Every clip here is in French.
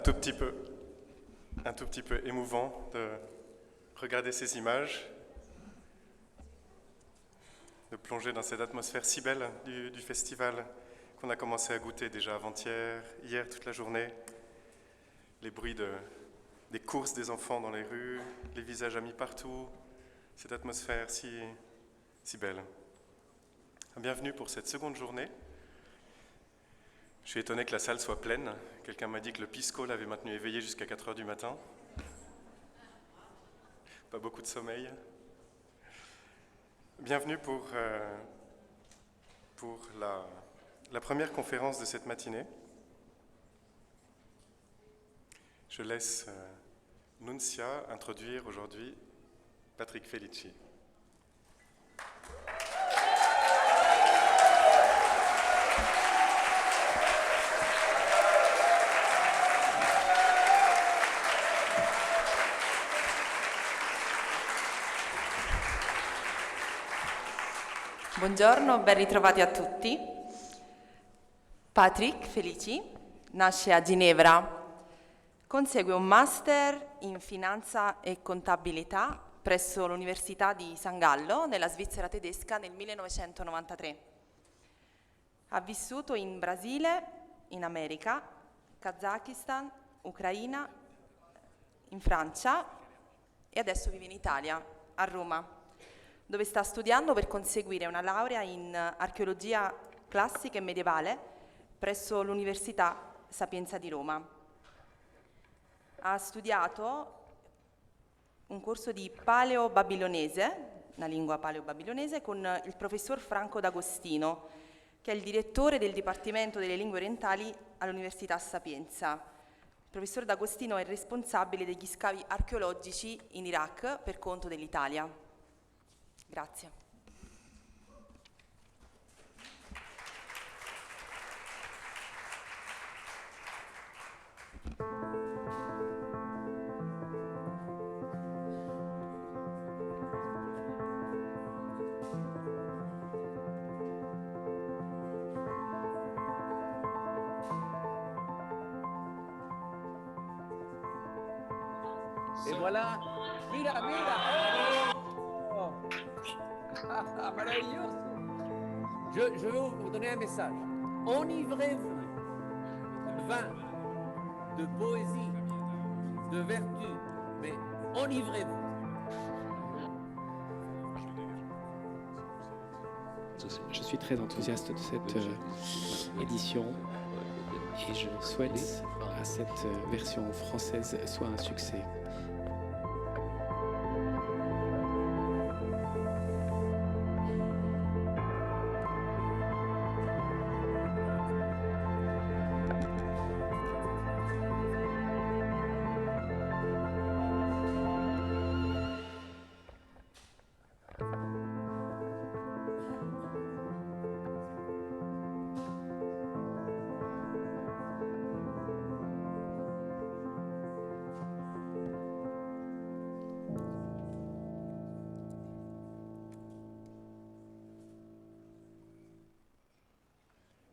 un tout petit peu émouvant de regarder ces images, de plonger dans cette atmosphère si belle du festival qu'on a commencé à goûter déjà avant-hier, hier toute la journée, les bruits des courses des enfants dans les rues, les visages amis partout, cette atmosphère si belle. Bienvenue pour cette seconde journée. Je suis étonné que la salle soit pleine. Quelqu'un m'a dit que le pisco l'avait maintenu éveillé jusqu'à 4 heures du matin. Pas beaucoup de sommeil. Bienvenue pour la première conférence de cette matinée. Je laisse Nunzia introduire aujourd'hui Patrick Felici. Buongiorno, ben ritrovati a tutti. Patrick Felici nasce a Ginevra, consegue un master in finanza e contabilità presso l'Università di San Gallo nella Svizzera tedesca nel 1993. Ha vissuto in Brasile, in America, Kazakistan, Ucraina, in Francia e adesso vive in Italia, a Roma, dove sta studiando per conseguire una laurea in archeologia classica e medievale presso l'Università Sapienza di Roma. Ha studiato un corso di paleo-babilonese, una lingua paleo-babilonese, con il professor Franco D'Agostino, che è il direttore del Dipartimento delle Lingue Orientali all'Università Sapienza. Il professor D'Agostino è responsabile degli scavi archeologici in Iraq per conto dell'Italia. Grazie. Et voilà. Mira, mira. Oh. Maravilloso. Je vais vous donner un message. Enivrez-vous de vin, de poésie, de vertu, mais enivrez-vous. Je suis très enthousiaste de cette édition et je souhaite à cette version française soit un succès.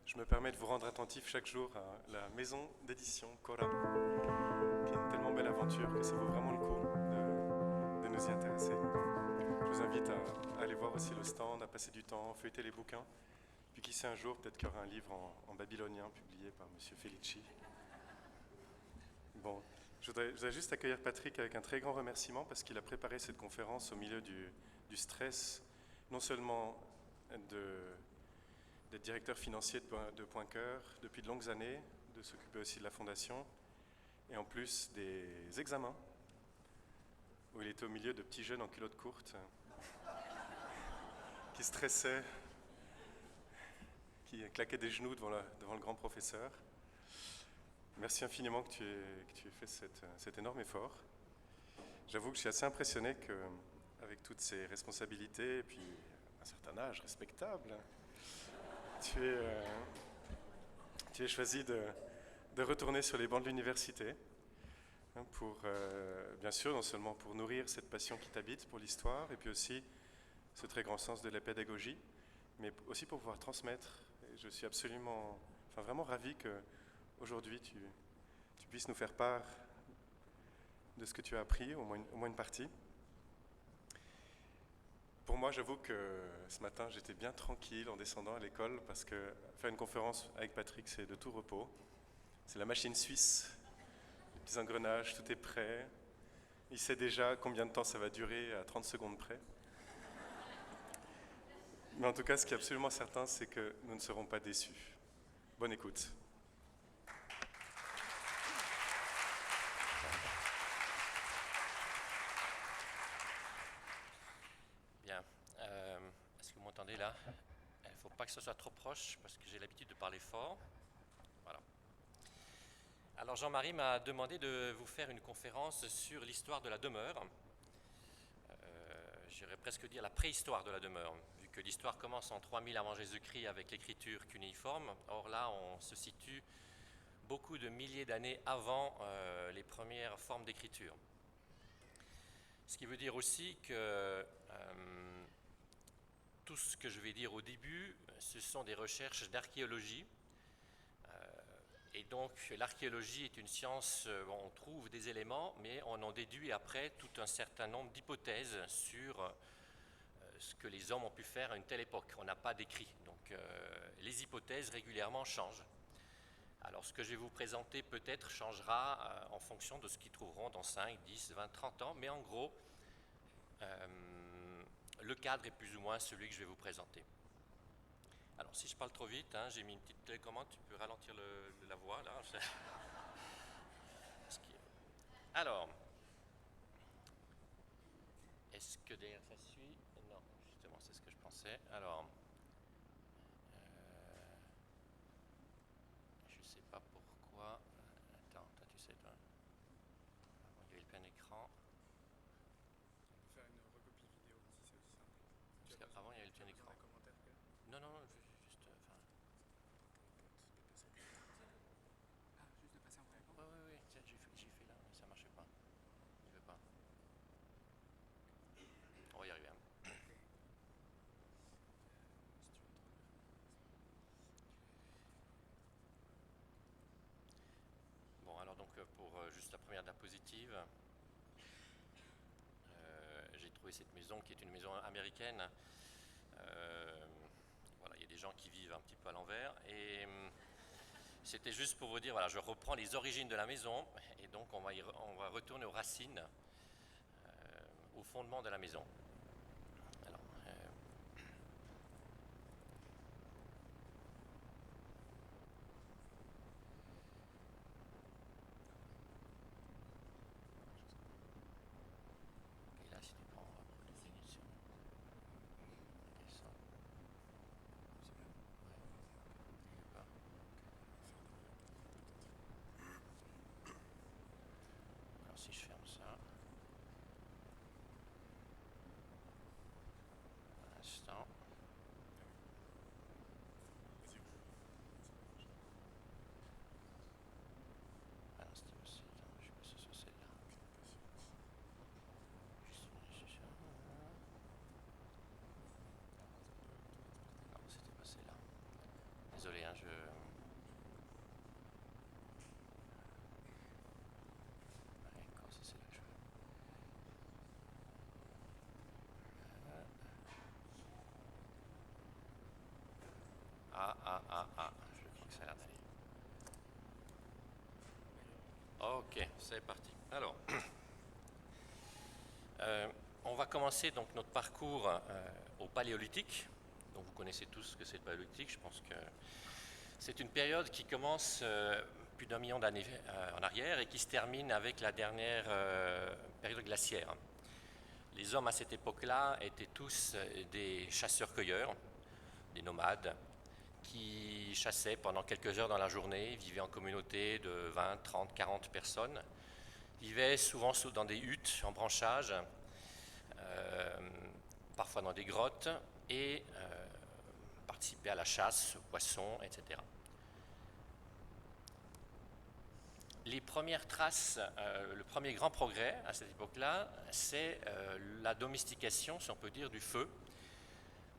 Je me permets de vous rendre attentif chaque jour à la maison d'édition Cora, qui est une tellement belle aventure que ça vaut vraiment le coup de nous y intéresser. Je vous invite à aller voir aussi le stand, à passer du temps, feuilleter les bouquins. Puis qui sait un jour, peut-être qu'il y aura un livre en babylonien publié par M. Felici. Bon, je voudrais juste accueillir Patrick avec un très grand remerciement parce qu'il a préparé cette conférence au milieu du stress, non seulement d'être directeur financier de Point Cœur depuis de longues années, de s'occuper aussi de la fondation, et en plus des examens, où il était au milieu de petits jeunes en culottes courtes, qui stressaient, qui claquaient des genoux devant le grand professeur. Merci infiniment que tu aies fait cet énorme effort. J'avoue que je suis assez impressionné qu'avec toutes ces responsabilités, et puis un certain âge respectable, tu aies choisi de retourner sur les bancs de l'université pour, bien sûr, non seulement pour nourrir cette passion qui t'habite pour l'histoire, et puis aussi ce très grand sens de la pédagogie, mais aussi pour pouvoir transmettre. Et je suis vraiment ravi qu'aujourd'hui tu puisses nous faire part de ce que tu as appris, au moins une partie. Pour moi, j'avoue que ce matin, j'étais bien tranquille en descendant à l'école parce que faire une conférence avec Patrick, c'est de tout repos. C'est la machine suisse, les petits engrenages, tout est prêt. Il sait déjà combien de temps ça va durer à 30 secondes près. Mais en tout cas, ce qui est absolument certain, c'est que nous ne serons pas déçus. Bonne écoute. Bien. Est-ce que vous m'entendez là? Il ne faut pas que ce soit trop proche parce que j'ai l'habitude de parler fort. Voilà. Alors Jean-Marie m'a demandé de vous faire une conférence sur l'histoire de la demeure. J'irais presque dire la préhistoire de la demeure, vu que l'histoire commence en 3000 avant Jésus-Christ avec l'écriture cunéiforme. Or là, on se situe beaucoup de milliers d'années avant les premières formes d'écriture. Ce qui veut dire aussi que tout ce que je vais dire au début, ce sont des recherches d'archéologie. Et donc l'archéologie est une science où on trouve des éléments, mais on en déduit après tout un certain nombre d'hypothèses sur ce que les hommes ont pu faire à une telle époque. On n'a pas d'écrit, donc les hypothèses régulièrement changent. Alors ce que je vais vous présenter peut-être changera en fonction de ce qu'ils trouveront dans 5, 10, 20, 30 ans, mais en gros, le cadre est plus ou moins celui que je vais vous présenter. Alors si je parle trop vite, hein, j'ai mis une petite télécommande, tu peux ralentir la voix là. Alors, est-ce que derrière ça suit? Non, justement c'est ce que je pensais. Alors, je ne sais pas pourquoi. Attends, toi tu sais toi. Il y avait le plein écran. Faire une recopie vidéo si c'est aussi simple. Parce qu'avant il y avait le plein écran. Non, non, juste. Juste de passer en téléphone. Oui, j'ai fait là, mais ça ne marchait pas. Il ne veut pas. On va y arriver. Hein. Bon, alors donc pour juste la première diapositive, j'ai trouvé cette maison qui est une maison américaine. Voilà, il y a des gens qui vivent un petit peu à l'envers et c'était juste pour vous dire, voilà, je reprends les origines de la maison et donc on va retourner aux racines, au fondement de la maison. Alors, et là, si tu prends la définition, descend. Alors si je ferme ça, un instant. Ah non, c'était aussi, attends, je sais pas si c'est celle-là. Non, c'était pas celle-là. Désolé, hein, je... c'est là que je veux. Je crois que ça a l'air d'aller. Ok, c'est parti. Alors, on va commencer donc notre parcours au Paléolithique. Donc vous connaissez tous ce que c'est le Paléolithique. Je pense que c'est une période qui commence plus d'1 million d'années en arrière et qui se termine avec la dernière période glaciaire. Les hommes à cette époque-là étaient tous des chasseurs-cueilleurs, des nomades, qui chassaient pendant quelques heures dans la journée, vivaient en communauté de 20, 30, 40 personnes, vivaient souvent dans des huttes en branchage, parfois dans des grottes, et participaient à la chasse, aux poissons, etc. Les premières traces, le premier grand progrès à cette époque-là, c'est la domestication, si on peut dire, du feu.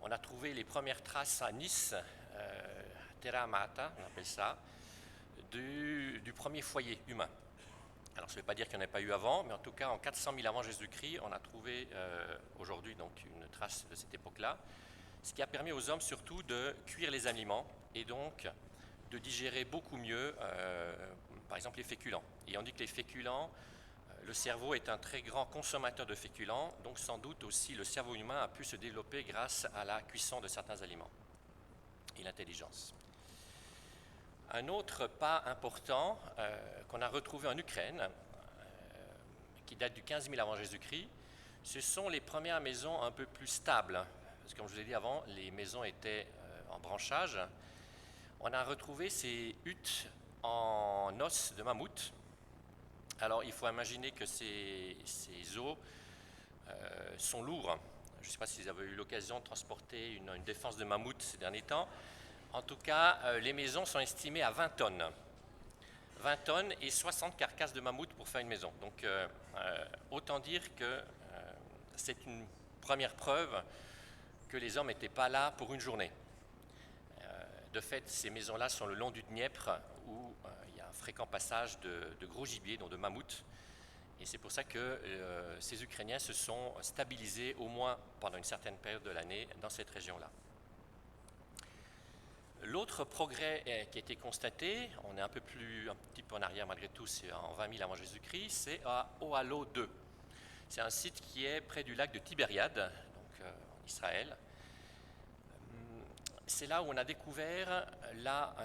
On a trouvé les premières traces à Nice, Terra Amata, on appelle ça, du premier foyer humain. Alors, ça ne veut pas dire qu'il n'y en a pas eu avant, mais en tout cas, en 400 000 avant Jésus-Christ, on a trouvé aujourd'hui donc une trace de cette époque-là, ce qui a permis aux hommes surtout de cuire les aliments et donc de digérer beaucoup mieux, par exemple, les féculents. Et on dit que les féculents, le cerveau est un très grand consommateur de féculents, donc sans doute aussi le cerveau humain a pu se développer grâce à la cuisson de certains aliments et l'intelligence. Un autre pas important qu'on a retrouvé en Ukraine, qui date du 15 000 avant Jésus-Christ, ce sont les premières maisons un peu plus stables. Parce que comme je vous l'ai dit avant, les maisons étaient en branchage. On a retrouvé ces huttes en os de mammouth. Alors il faut imaginer que ces os sont lourds. Je ne sais pas si vous avez eu l'occasion de transporter une défense de mammouth ces derniers temps. En tout cas, les maisons sont estimées à 20 tonnes. 20 tonnes et 60 carcasses de mammouth pour faire une maison. Donc autant dire que c'est une première preuve que les hommes n'étaient pas là pour une journée. De fait, ces maisons-là sont le long du Dniepr où il y a un fréquent passage de gros gibiers, dont de mammouths. Et c'est pour ça que ces Ukrainiens se sont stabilisés au moins pendant une certaine période de l'année dans cette région-là. L'autre progrès qui a été constaté, on est un petit peu en arrière malgré tout, c'est en 20 000 avant Jésus-Christ, c'est à Oalo 2. C'est un site qui est près du lac de Tibériade, donc en Israël. C'est là où on a découvert la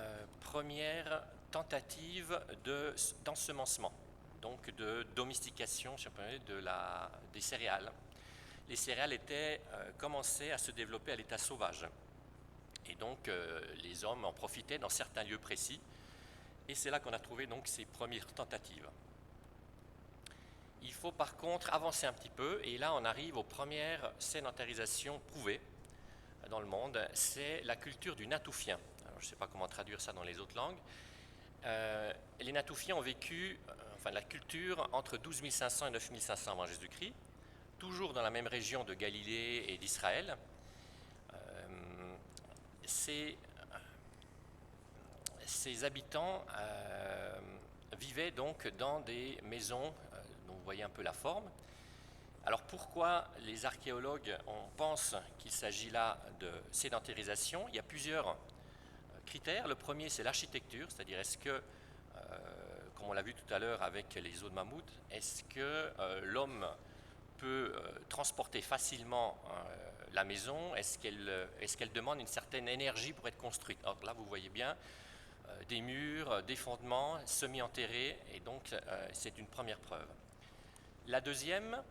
première tentative d'ensemencement, donc de domestication, si on peut dire, des céréales. Les céréales commençaient à se développer à l'état sauvage. Et donc les hommes en profitaient dans certains lieux précis. Et c'est là qu'on a trouvé donc ces premières tentatives. Il faut par contre avancer un petit peu, et là on arrive aux premières sédentarisations prouvées dans le monde, c'est la culture du Natoufien. Alors, je ne sais pas comment traduire ça dans les autres langues. Les Natoufiens ont vécu la culture entre 12 500 et 9 500 avant Jésus-Christ, toujours dans la même région de Galilée et d'Israël. Ces habitants vivaient donc dans des maisons dont vous voyez un peu la forme. Alors pourquoi les archéologues pensent qu'il s'agit là de sédentarisation? Il y a plusieurs critères. Le premier, c'est l'architecture, c'est-à-dire est-ce que, comme on l'a vu tout à l'heure avec les os de mammouth, est-ce que l'homme peut transporter facilement la maison? Est-ce qu'elle demande une certaine énergie pour être construite? Alors là, vous voyez bien des murs, des fondements semi-enterrés, et donc c'est une première preuve. La deuxième,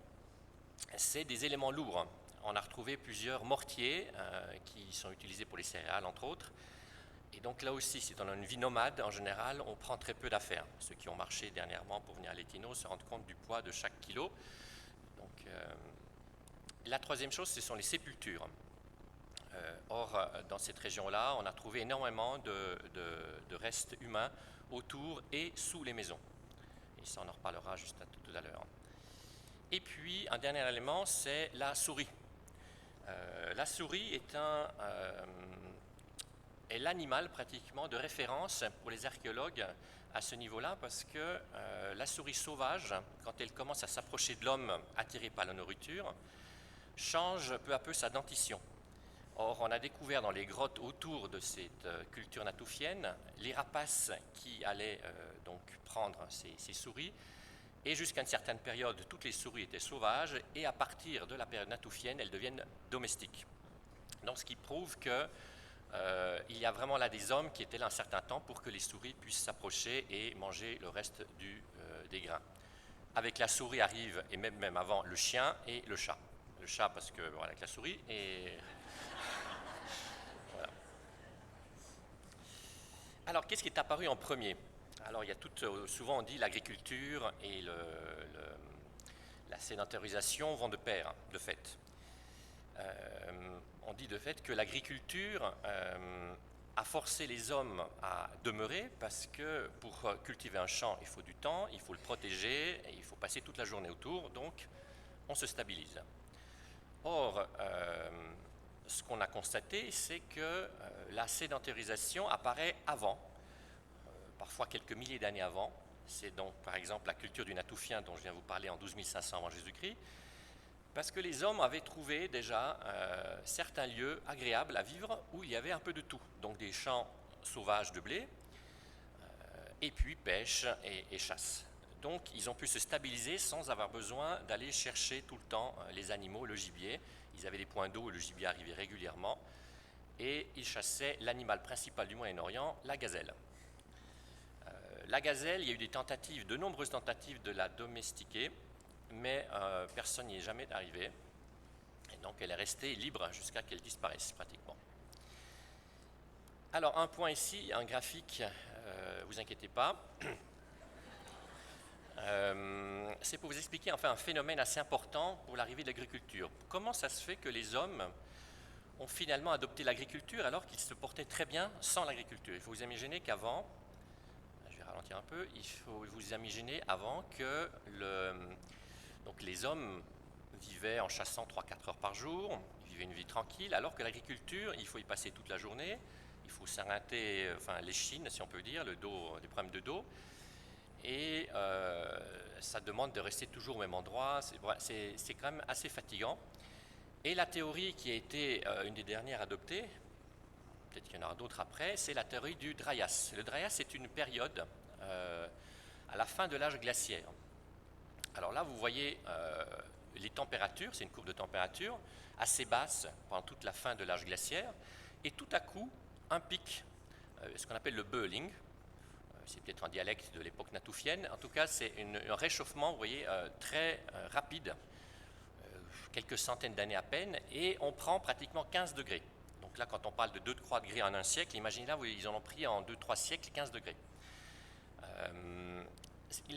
c'est des éléments lourds. On a retrouvé plusieurs mortiers qui sont utilisés pour les céréales, entre autres. Et donc là aussi, si on a une vie nomade, en général, on prend très peu d'affaires. Ceux qui ont marché dernièrement pour venir à l'Etino se rendent compte du poids de chaque kilo. Donc, la troisième chose, ce sont les sépultures. Or, dans cette région-là, on a trouvé énormément de restes humains autour et sous les maisons. Et ça, on en reparlera juste tout à l'heure. Et puis, un dernier élément, c'est la souris. La souris est l'animal pratiquement de référence pour les archéologues à ce niveau-là, parce que la souris sauvage, quand elle commence à s'approcher de l'homme attirée par la nourriture, change peu à peu sa dentition. Or, on a découvert dans les grottes autour de cette culture natoufienne les rapaces qui allaient donc prendre ces souris. Et jusqu'à une certaine période, toutes les souris étaient sauvages, et à partir de la période natoufienne, elles deviennent domestiques. Donc, ce qui prouve que il y a vraiment là des hommes qui étaient là un certain temps pour que les souris puissent s'approcher et manger le reste des grains. Avec la souris arrive, et même avant, le chien et le chat. Le chat parce que, voilà, avec la souris, et... Voilà. Alors, qu'est-ce qui est apparu en premier? Alors, il y a souvent on dit l'agriculture et la sédentarisation vont de pair, de fait. On dit de fait que l'agriculture a forcé les hommes à demeurer, parce que pour cultiver un champ, il faut du temps, il faut le protéger, et il faut passer toute la journée autour, donc on se stabilise. Or, ce qu'on a constaté, c'est que la sédentarisation apparaît avant, parfois quelques milliers d'années avant. C'est donc par exemple la culture du Natoufien dont je viens vous parler en 12 500 avant Jésus-Christ, parce que les hommes avaient trouvé déjà certains lieux agréables à vivre où il y avait un peu de tout, donc des champs sauvages de blé, et puis pêche et chasse. Donc ils ont pu se stabiliser sans avoir besoin d'aller chercher tout le temps les animaux, le gibier. Ils avaient des points d'eau où le gibier arrivait régulièrement, et ils chassaient l'animal principal du Moyen-Orient, la gazelle. La gazelle, il y a eu des tentatives, de nombreuses tentatives de la domestiquer, mais personne n'y est jamais arrivé. Et donc elle est restée libre jusqu'à qu'elle disparaisse pratiquement. Alors un point ici, un graphique, vous inquiétez pas. C'est pour vous expliquer enfin un phénomène assez important pour l'arrivée de l'agriculture. Comment ça se fait que les hommes ont finalement adopté l'agriculture alors qu'ils se portaient très bien sans l'agriculture? Il faut vous imaginer qu'avant, je vais ralentir un peu, il faut vous imaginer avant que donc les hommes vivaient en chassant 3-4 heures par jour, ils vivaient une vie tranquille, alors que l'agriculture, il faut y passer toute la journée, il faut s'arrêter, enfin l'échine si on peut dire, le dos, des problèmes de dos, et ça demande de rester toujours au même endroit, c'est quand même assez fatigant. Et la théorie qui a été une des dernières adoptées, peut-être qu'il y en aura d'autres après, c'est la théorie du Dryas. Le Dryas, c'est une période à la fin de l'âge glaciaire. Alors là, vous voyez les températures, c'est une courbe de température assez basse pendant toute la fin de l'âge glaciaire, et tout à coup, un pic, ce qu'on appelle le Böhling, c'est peut-être un dialecte de l'époque natoufienne, en tout cas c'est un réchauffement, vous voyez, très rapide, quelques centaines d'années à peine, et on prend pratiquement 15 degrés. Donc là, quand on parle de 2-3 degrés en un siècle, imaginez là, ils en ont pris en 2-3 siècles 15 degrés.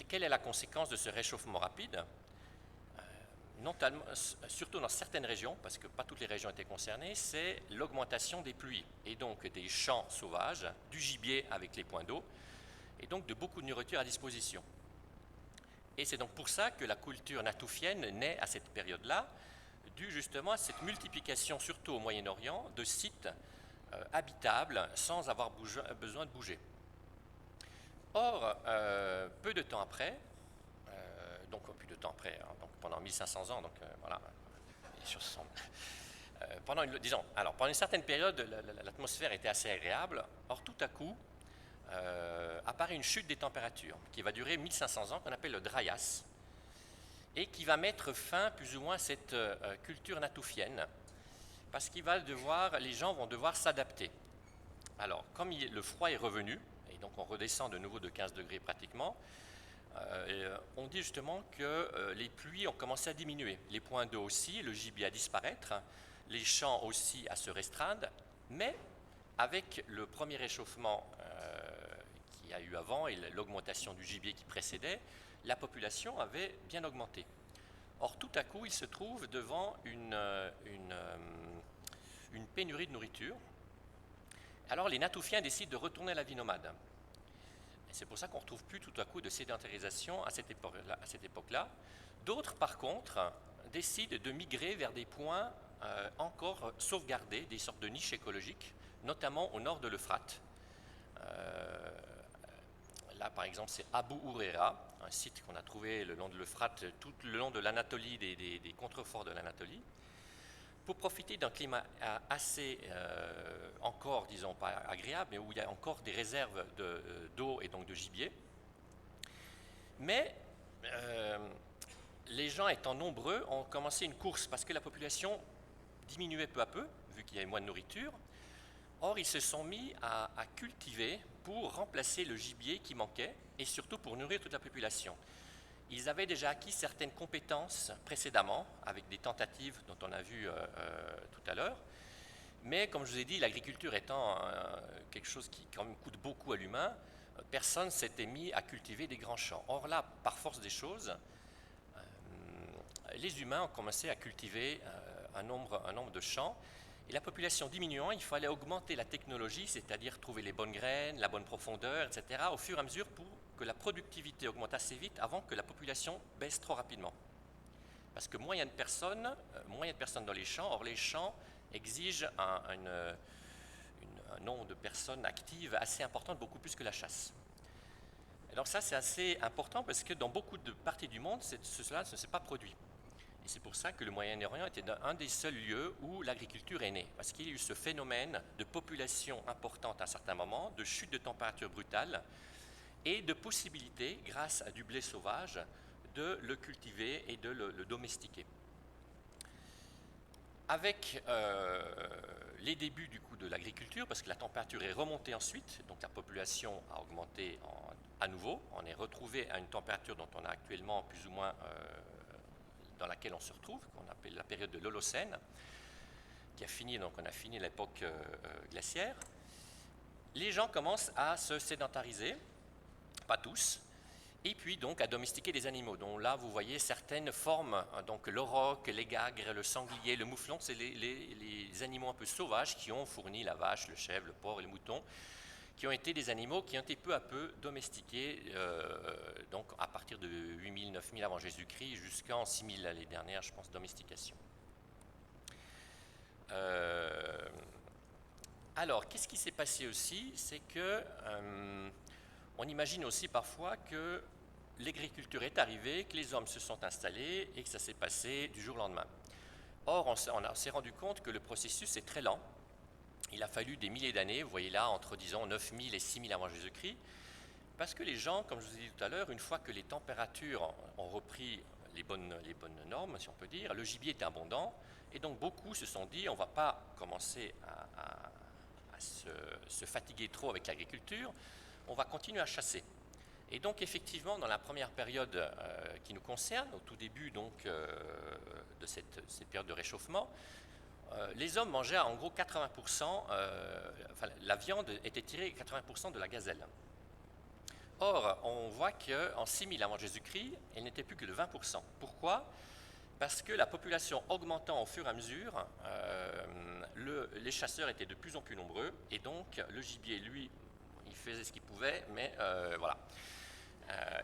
Quelle est la conséquence de ce réchauffement rapide? Notamment, surtout dans certaines régions, parce que pas toutes les régions étaient concernées, c'est l'augmentation des pluies, et donc des champs sauvages, du gibier avec les points d'eau, et donc de beaucoup de nourriture à disposition. Et c'est donc pour ça que la culture natoufienne naît à cette période-là, dû justement à cette multiplication, surtout au Moyen-Orient, de sites habitables sans avoir besoin de bouger. Or, peu de temps après, donc plus de temps après, hein, donc pendant 1500 ans, donc voilà, pendant une certaine période, l'atmosphère était assez agréable. Or, tout à coup, apparaît une chute des températures qui va durer 1500 ans, qu'on appelle le Dryas, et qui va mettre fin plus ou moins à cette culture natoufienne, parce les gens vont devoir s'adapter. Alors, comme le froid est revenu, et donc on redescend de nouveau de 15 degrés pratiquement, on dit justement que les pluies ont commencé à diminuer, les points d'eau aussi, le gibier à disparaître, les champs aussi à se restreindre, mais avec le premier réchauffement qu'il y a eu avant et l'augmentation du gibier qui précédait, la population avait bien augmenté. Or, tout à coup, il se trouve devant une pénurie de nourriture. Alors, les Natoufiens décident de retourner à la vie nomade. Et c'est pour ça qu'on ne retrouve plus tout à coup de sédentarisation à cette époque-là. D'autres, par contre, décident de migrer vers des points encore sauvegardés, des sortes de niches écologiques, notamment au nord de l'Euphrate. Là, par exemple, c'est Abu Huraira, un site qu'on a trouvé le long de l'Euphrate, tout le long de l'Anatolie, des contreforts de l'Anatolie, pour profiter d'un climat assez, encore, disons, pas agréable, mais où il y a encore des réserves d'eau et donc de gibier. Mais les gens étant nombreux ont commencé une course parce que la population diminuait peu à peu, vu qu'il y avait moins de nourriture. Or, ils se sont mis à cultiver pour remplacer le gibier qui manquait et surtout pour nourrir toute la population. Ils avaient déjà acquis certaines compétences précédemment, avec des tentatives dont on a vu tout à l'heure. Mais comme je vous ai dit, l'agriculture étant quelque chose qui quand même coûte beaucoup à l'humain, personne s'était mis à cultiver des grands champs. Or là, par force des choses, les humains ont commencé à cultiver un nombre de champs. Et la population diminuant, il fallait augmenter la technologie, c'est-à-dire trouver les bonnes graines, la bonne profondeur, etc., au fur et à mesure pour que la productivité augmente assez vite avant que la population baisse trop rapidement. Parce que moins il y a de personnes dans les champs, or les champs exigent un nombre de personnes actives assez important, beaucoup plus que la chasse. Et donc ça, c'est assez important parce que dans beaucoup de parties du monde, cela ne s'est pas produit. Et c'est pour ça que le Moyen-Orient était un des seuls lieux où l'agriculture est née, parce qu'il y a eu ce phénomène de population importante à un certain moment, de chute de température brutale, et de possibilité, grâce à du blé sauvage, de le cultiver et de le domestiquer. Avec les débuts du coup de l'agriculture, parce que la température est remontée ensuite, donc la population a augmenté à nouveau, on est retrouvé à une température dont on a actuellement plus ou moins dans laquelle on se retrouve, qu'on appelle la période de l'Holocène, qui a fini, donc on a fini l'époque glaciaire. Les gens commencent à se sédentariser, pas tous, et puis donc à domestiquer des animaux, dont là vous voyez certaines formes, donc l'auroch, les gagres, le sanglier, le mouflon, c'est les animaux un peu sauvages qui ont fourni la vache, le chèvre, le porc et le mouton, qui ont été des animaux qui ont été peu à peu domestiqués, donc à partir de 8000, 9000 avant Jésus-Christ jusqu'en 6000 l'année dernière, je pense, domestication. Alors, qu'est-ce qui s'est passé aussi? C'est que on imagine aussi parfois que l'agriculture est arrivée, que les hommes se sont installés et que ça s'est passé du jour au lendemain. Or, on s'est rendu compte que le processus est très lent. Il a fallu des milliers d'années, vous voyez là, entre disons 9000 et 6000 avant Jésus-Christ, parce que les gens, comme je vous ai dit tout à l'heure, une fois que les températures ont repris les bonnes normes, si on peut dire, le gibier était abondant, et donc beaucoup se sont dit, on ne va pas commencer à se fatiguer trop avec l'agriculture, on va continuer à chasser. Et donc effectivement, dans la première période qui nous concerne, au tout début donc, de cette période de réchauffement, les hommes mangeaient en gros 80%, la viande était tirée 80% de la gazelle. Or, on voit qu'en 6000 avant Jésus-Christ, elle n'était plus que de 20%. Pourquoi? Parce que la population augmentant au fur et à mesure, les chasseurs étaient de plus en plus nombreux, et donc le gibier, lui, il faisait ce qu'il pouvait, mais voilà.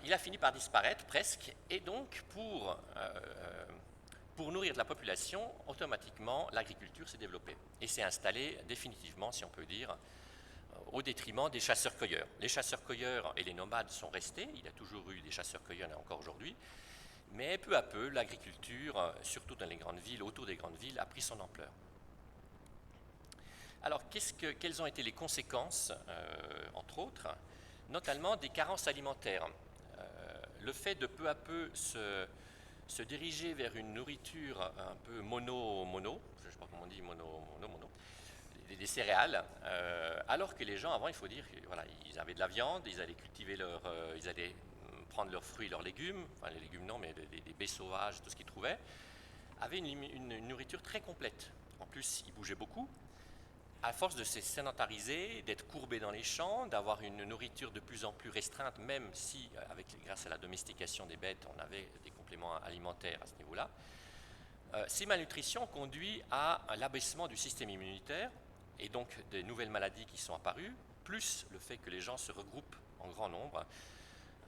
Il a fini par disparaître presque, et donc pour nourrir de la population, automatiquement, l'agriculture s'est développée et s'est installée définitivement, si on peut dire, au détriment des chasseurs-cueilleurs. Les chasseurs-cueilleurs et les nomades sont restés, il y a toujours eu des chasseurs-cueilleurs, il y en a encore aujourd'hui, mais peu à peu, l'agriculture, surtout dans les grandes villes, autour des grandes villes, a pris son ampleur. Alors, quelles ont été les conséquences, entre autres, notamment des carences alimentaires? Le fait de peu à peu se diriger vers une nourriture un peu mono, je ne sais pas comment on dit, mono, des céréales, alors que les gens avant, il faut dire, voilà, ils avaient de la viande, ils allaient cultiver ils allaient prendre leurs fruits, leurs légumes, enfin les légumes non, mais des baies sauvages, tout ce qu'ils trouvaient, avaient une nourriture très complète. En plus, ils bougeaient beaucoup. À force de se sédentariser, d'être courbés dans les champs, d'avoir une nourriture de plus en plus restreinte, même si, grâce à la domestication des bêtes, on avait des compléments alimentaires à ce niveau-là, ces malnutritions conduisent à l'abaissement du système immunitaire et donc des nouvelles maladies qui sont apparues, plus le fait que les gens se regroupent en grand nombre,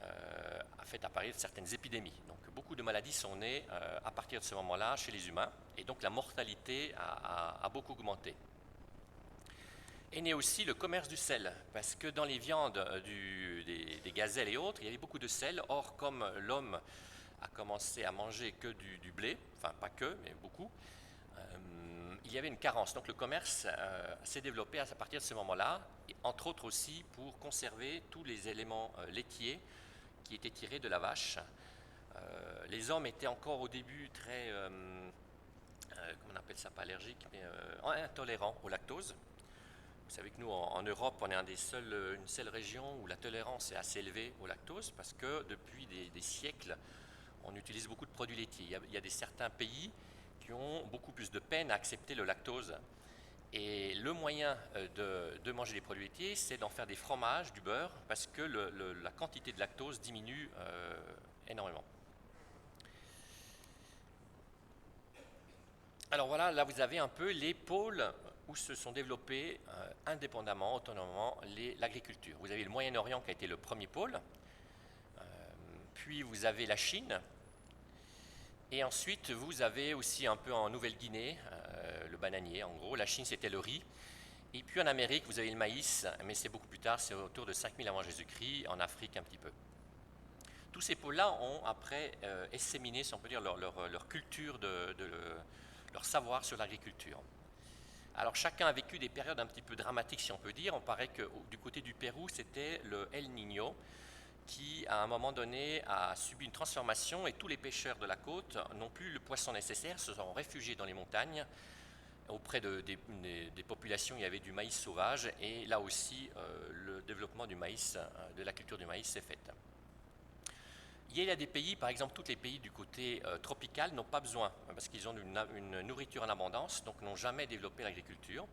a fait apparaître certaines épidémies. Donc beaucoup de maladies sont nées à partir de ce moment-là chez les humains, et donc la mortalité a beaucoup augmenté. Est né aussi le commerce du sel, parce que dans les viandes des gazelles et autres, il y avait beaucoup de sel. Or, comme l'homme a commencé à manger que du blé, enfin pas que, mais beaucoup, il y avait une carence. Donc le commerce s'est développé à partir de ce moment-là, entre autres aussi pour conserver tous les éléments laitiers qui étaient tirés de la vache. Les hommes étaient encore au début très, comment on appelle ça, pas allergiques, mais intolérants au lactose. Vous savez que nous, en Europe, on est une seule région où la tolérance est assez élevée au lactose, parce que depuis des siècles, on utilise beaucoup de produits laitiers. Il y a certains pays qui ont beaucoup plus de peine à accepter le lactose. Et le moyen de manger des produits laitiers, c'est d'en faire des fromages, du beurre, parce que la quantité de lactose diminue énormément. Alors voilà, là vous avez un peu les pôles où se sont développés indépendamment, autonomement, l'agriculture. Vous avez le Moyen-Orient qui a été le premier pôle, puis vous avez la Chine, et ensuite vous avez aussi un peu en Nouvelle-Guinée, le bananier en gros. La Chine c'était le riz, et puis en Amérique vous avez le maïs, mais c'est beaucoup plus tard, c'est autour de 5000 avant Jésus-Christ, en Afrique un petit peu. Tous ces pôles-là ont après disséminé, si on peut dire, leur culture, leur savoir sur l'agriculture. Alors chacun a vécu des périodes un petit peu dramatiques, si on peut dire. On paraît que du côté du Pérou, c'était le El Niño qui, à un moment donné, a subi une transformation et tous les pêcheurs de la côte n'ont plus le poisson nécessaire, se sont réfugiés dans les montagnes. Auprès des populations, il y avait du maïs sauvage et là aussi, le développement du maïs, de la culture du maïs s'est fait. Il y a des pays, par exemple, tous les pays du côté tropical n'ont pas besoin parce qu'ils ont une nourriture en abondance, donc n'ont jamais développé l'agriculture.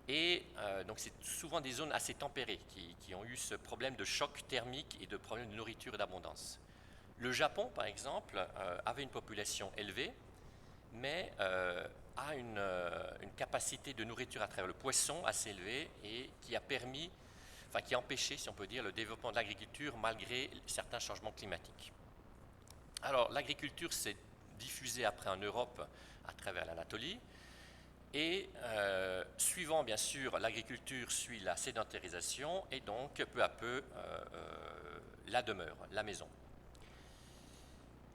Et donc c'est souvent des zones assez tempérées qui ont eu ce problème de choc thermique et de problème de nourriture et d'abondance. Le Japon, par exemple, avait une population élevée, mais a une capacité de nourriture à travers le poisson assez élevée et qui a empêché, si on peut dire, le développement de l'agriculture malgré certains changements climatiques. Alors l'agriculture s'est diffusée après en Europe à travers l'Anatolie. Et suivant bien sûr l'agriculture suit la sédentarisation et donc peu à peu la demeure, la maison.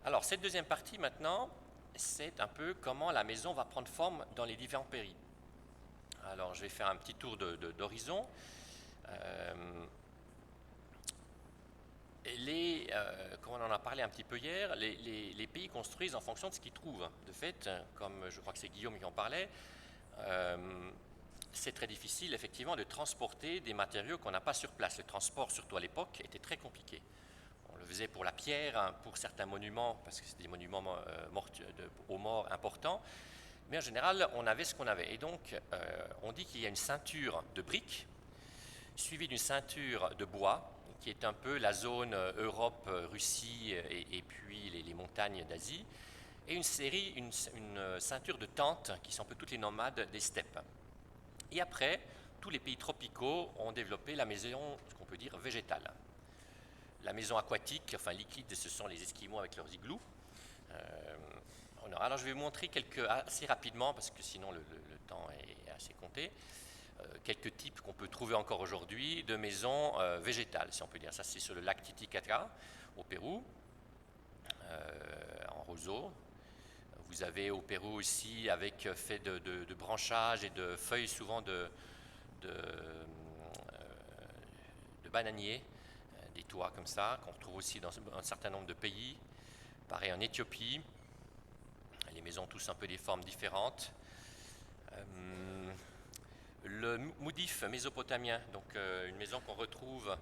Alors cette deuxième partie maintenant, c'est un peu comment la maison va prendre forme dans les différents pays. Alors je vais faire un petit tour d'horizon. Comme on en a parlé un petit peu hier, les pays construisent en fonction de ce qu'ils trouvent. De fait, comme je crois que c'est Guillaume qui en parlait, c'est très difficile effectivement de transporter des matériaux qu'on n'a pas sur place. Le transport, surtout à l'époque, était très compliqué. On le faisait pour la pierre, pour certains monuments, parce que c'est des monuments aux morts importants, mais en général, on avait ce qu'on avait. Et donc, on dit qu'il y a une ceinture de briques, suivie d'une ceinture de bois, qui est un peu la zone Europe, Russie et puis les montagnes d'Asie, et une ceinture de tentes qui sont un peu toutes les nomades des steppes. Et après, tous les pays tropicaux ont développé la maison, ce qu'on peut dire, végétale. La maison aquatique, enfin liquide, ce sont les Esquimaux avec leurs igloos. Alors je vais vous montrer assez rapidement, parce que sinon le temps est assez compté, quelques types qu'on peut trouver encore aujourd'hui de maisons végétales, si on peut dire. Ça, c'est sur le lac Titicaca, au Pérou, en roseau. Vous avez au Pérou aussi, avec fait de branchages et de feuilles souvent de bananiers, des toits comme ça, qu'on retrouve aussi dans un certain nombre de pays. Pareil en Éthiopie, les maisons tous un peu des formes différentes. Le moudif mésopotamien, donc une maison qu'on retrouve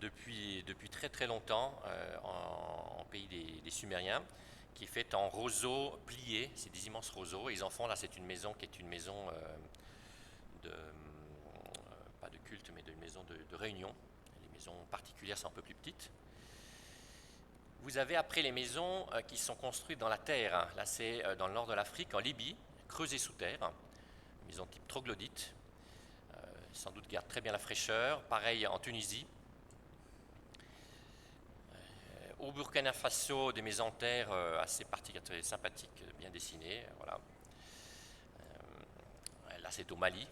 depuis très très longtemps en pays des Sumériens, qui est faite en roseaux pliés, c'est des immenses roseaux. Et ils en font, là c'est une maison qui est une maison pas de culte, mais d'une maison de réunion. Les maisons particulières sont un peu plus petites. Vous avez après les maisons qui sont construites dans la terre. Là c'est dans le nord de l'Afrique, en Libye, creusées sous terre. Maison type troglodyte, sans doute garde très bien la fraîcheur. Pareil en Tunisie. Au Burkina Faso, des maisons en terre assez particulières, sympathiques, bien dessinées. Voilà. Là, c'est au Mali. Donc,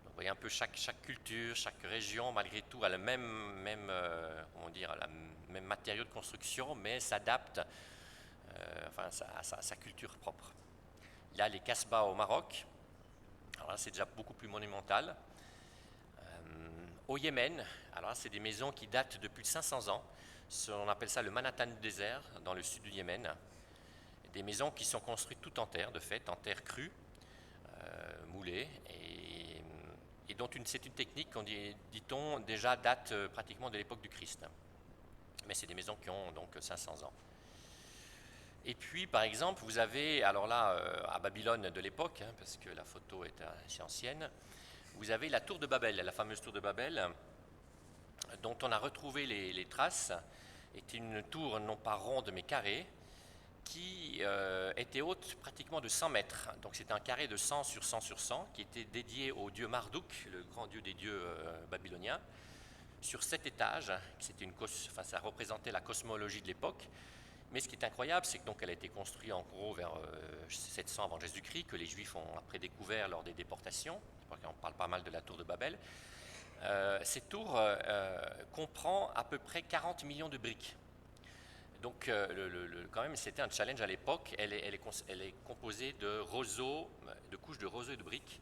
vous voyez un peu chaque culture, chaque région, malgré tout, a le même matériau de construction, mais s'adapte à sa culture propre. Là, les Kasbahs au Maroc. Alors là, c'est déjà beaucoup plus monumental. Au Yémen, alors là, c'est des maisons qui datent de plus de 500 ans. On appelle ça le Manhattan du désert, dans le sud du Yémen. Des maisons qui sont construites toutes en terre, de fait, en terre crue, moulée, et dont c'est une technique, dit-on, déjà date pratiquement de l'époque du Christ. Mais c'est des maisons qui ont donc 500 ans. Et puis, par exemple, vous avez, alors là, à Babylone de l'époque, parce que la photo est assez ancienne, vous avez la tour de Babel, la fameuse tour de Babel, dont on a retrouvé les traces, était une tour non pas ronde mais carrée, qui était haute pratiquement de 100 mètres. Donc c'était un carré de 100 sur 100 sur 100, qui était dédié au dieu Marduk, le grand dieu des dieux babyloniens, sur 7 étages. Ça représentait la cosmologie de l'époque. Mais ce qui est incroyable, c'est que donc elle a été construite en gros vers 700 avant Jésus-Christ, que les Juifs ont après découvert lors des déportations. On parle pas mal de la tour de Babel. Cette tour comprend à peu près 40 millions de briques. Donc quand même, c'était un challenge à l'époque. Elle est composée de roseaux, de couches de roseaux et de briques.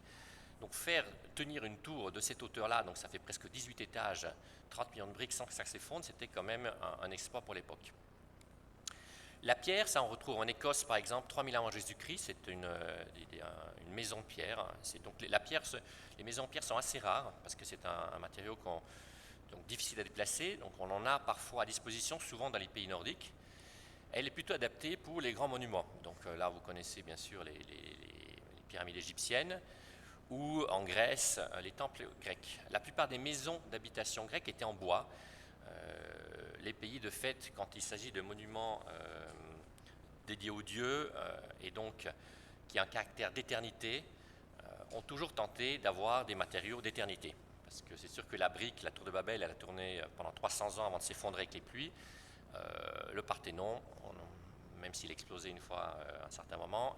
Donc faire tenir une tour de cette hauteur-là, donc ça fait presque 18 étages, 30 millions de briques sans que ça s'effondre, c'était quand même un exploit pour l'époque. La pierre, ça on retrouve en Écosse par exemple, 3000 avant Jésus-Christ, c'est une maison de pierre. Donc les maisons de pierre sont assez rares parce que c'est un matériau donc difficile à déplacer, donc on en a parfois à disposition, souvent dans les pays nordiques. Elle est plutôt adaptée pour les grands monuments. Donc là, vous connaissez bien sûr les pyramides égyptiennes ou en Grèce, les temples grecs. La plupart des maisons d'habitation grecques étaient en bois. Les pays de fait, quand il s'agit de monuments dédiés aux dieux et donc qui ont un caractère d'éternité, ont toujours tenté d'avoir des matériaux d'éternité. Parce que c'est sûr que la brique, la tour de Babel, elle a tourné pendant 300 ans avant de s'effondrer avec les pluies. Le Parthénon, même s'il explosait une fois à un certain moment,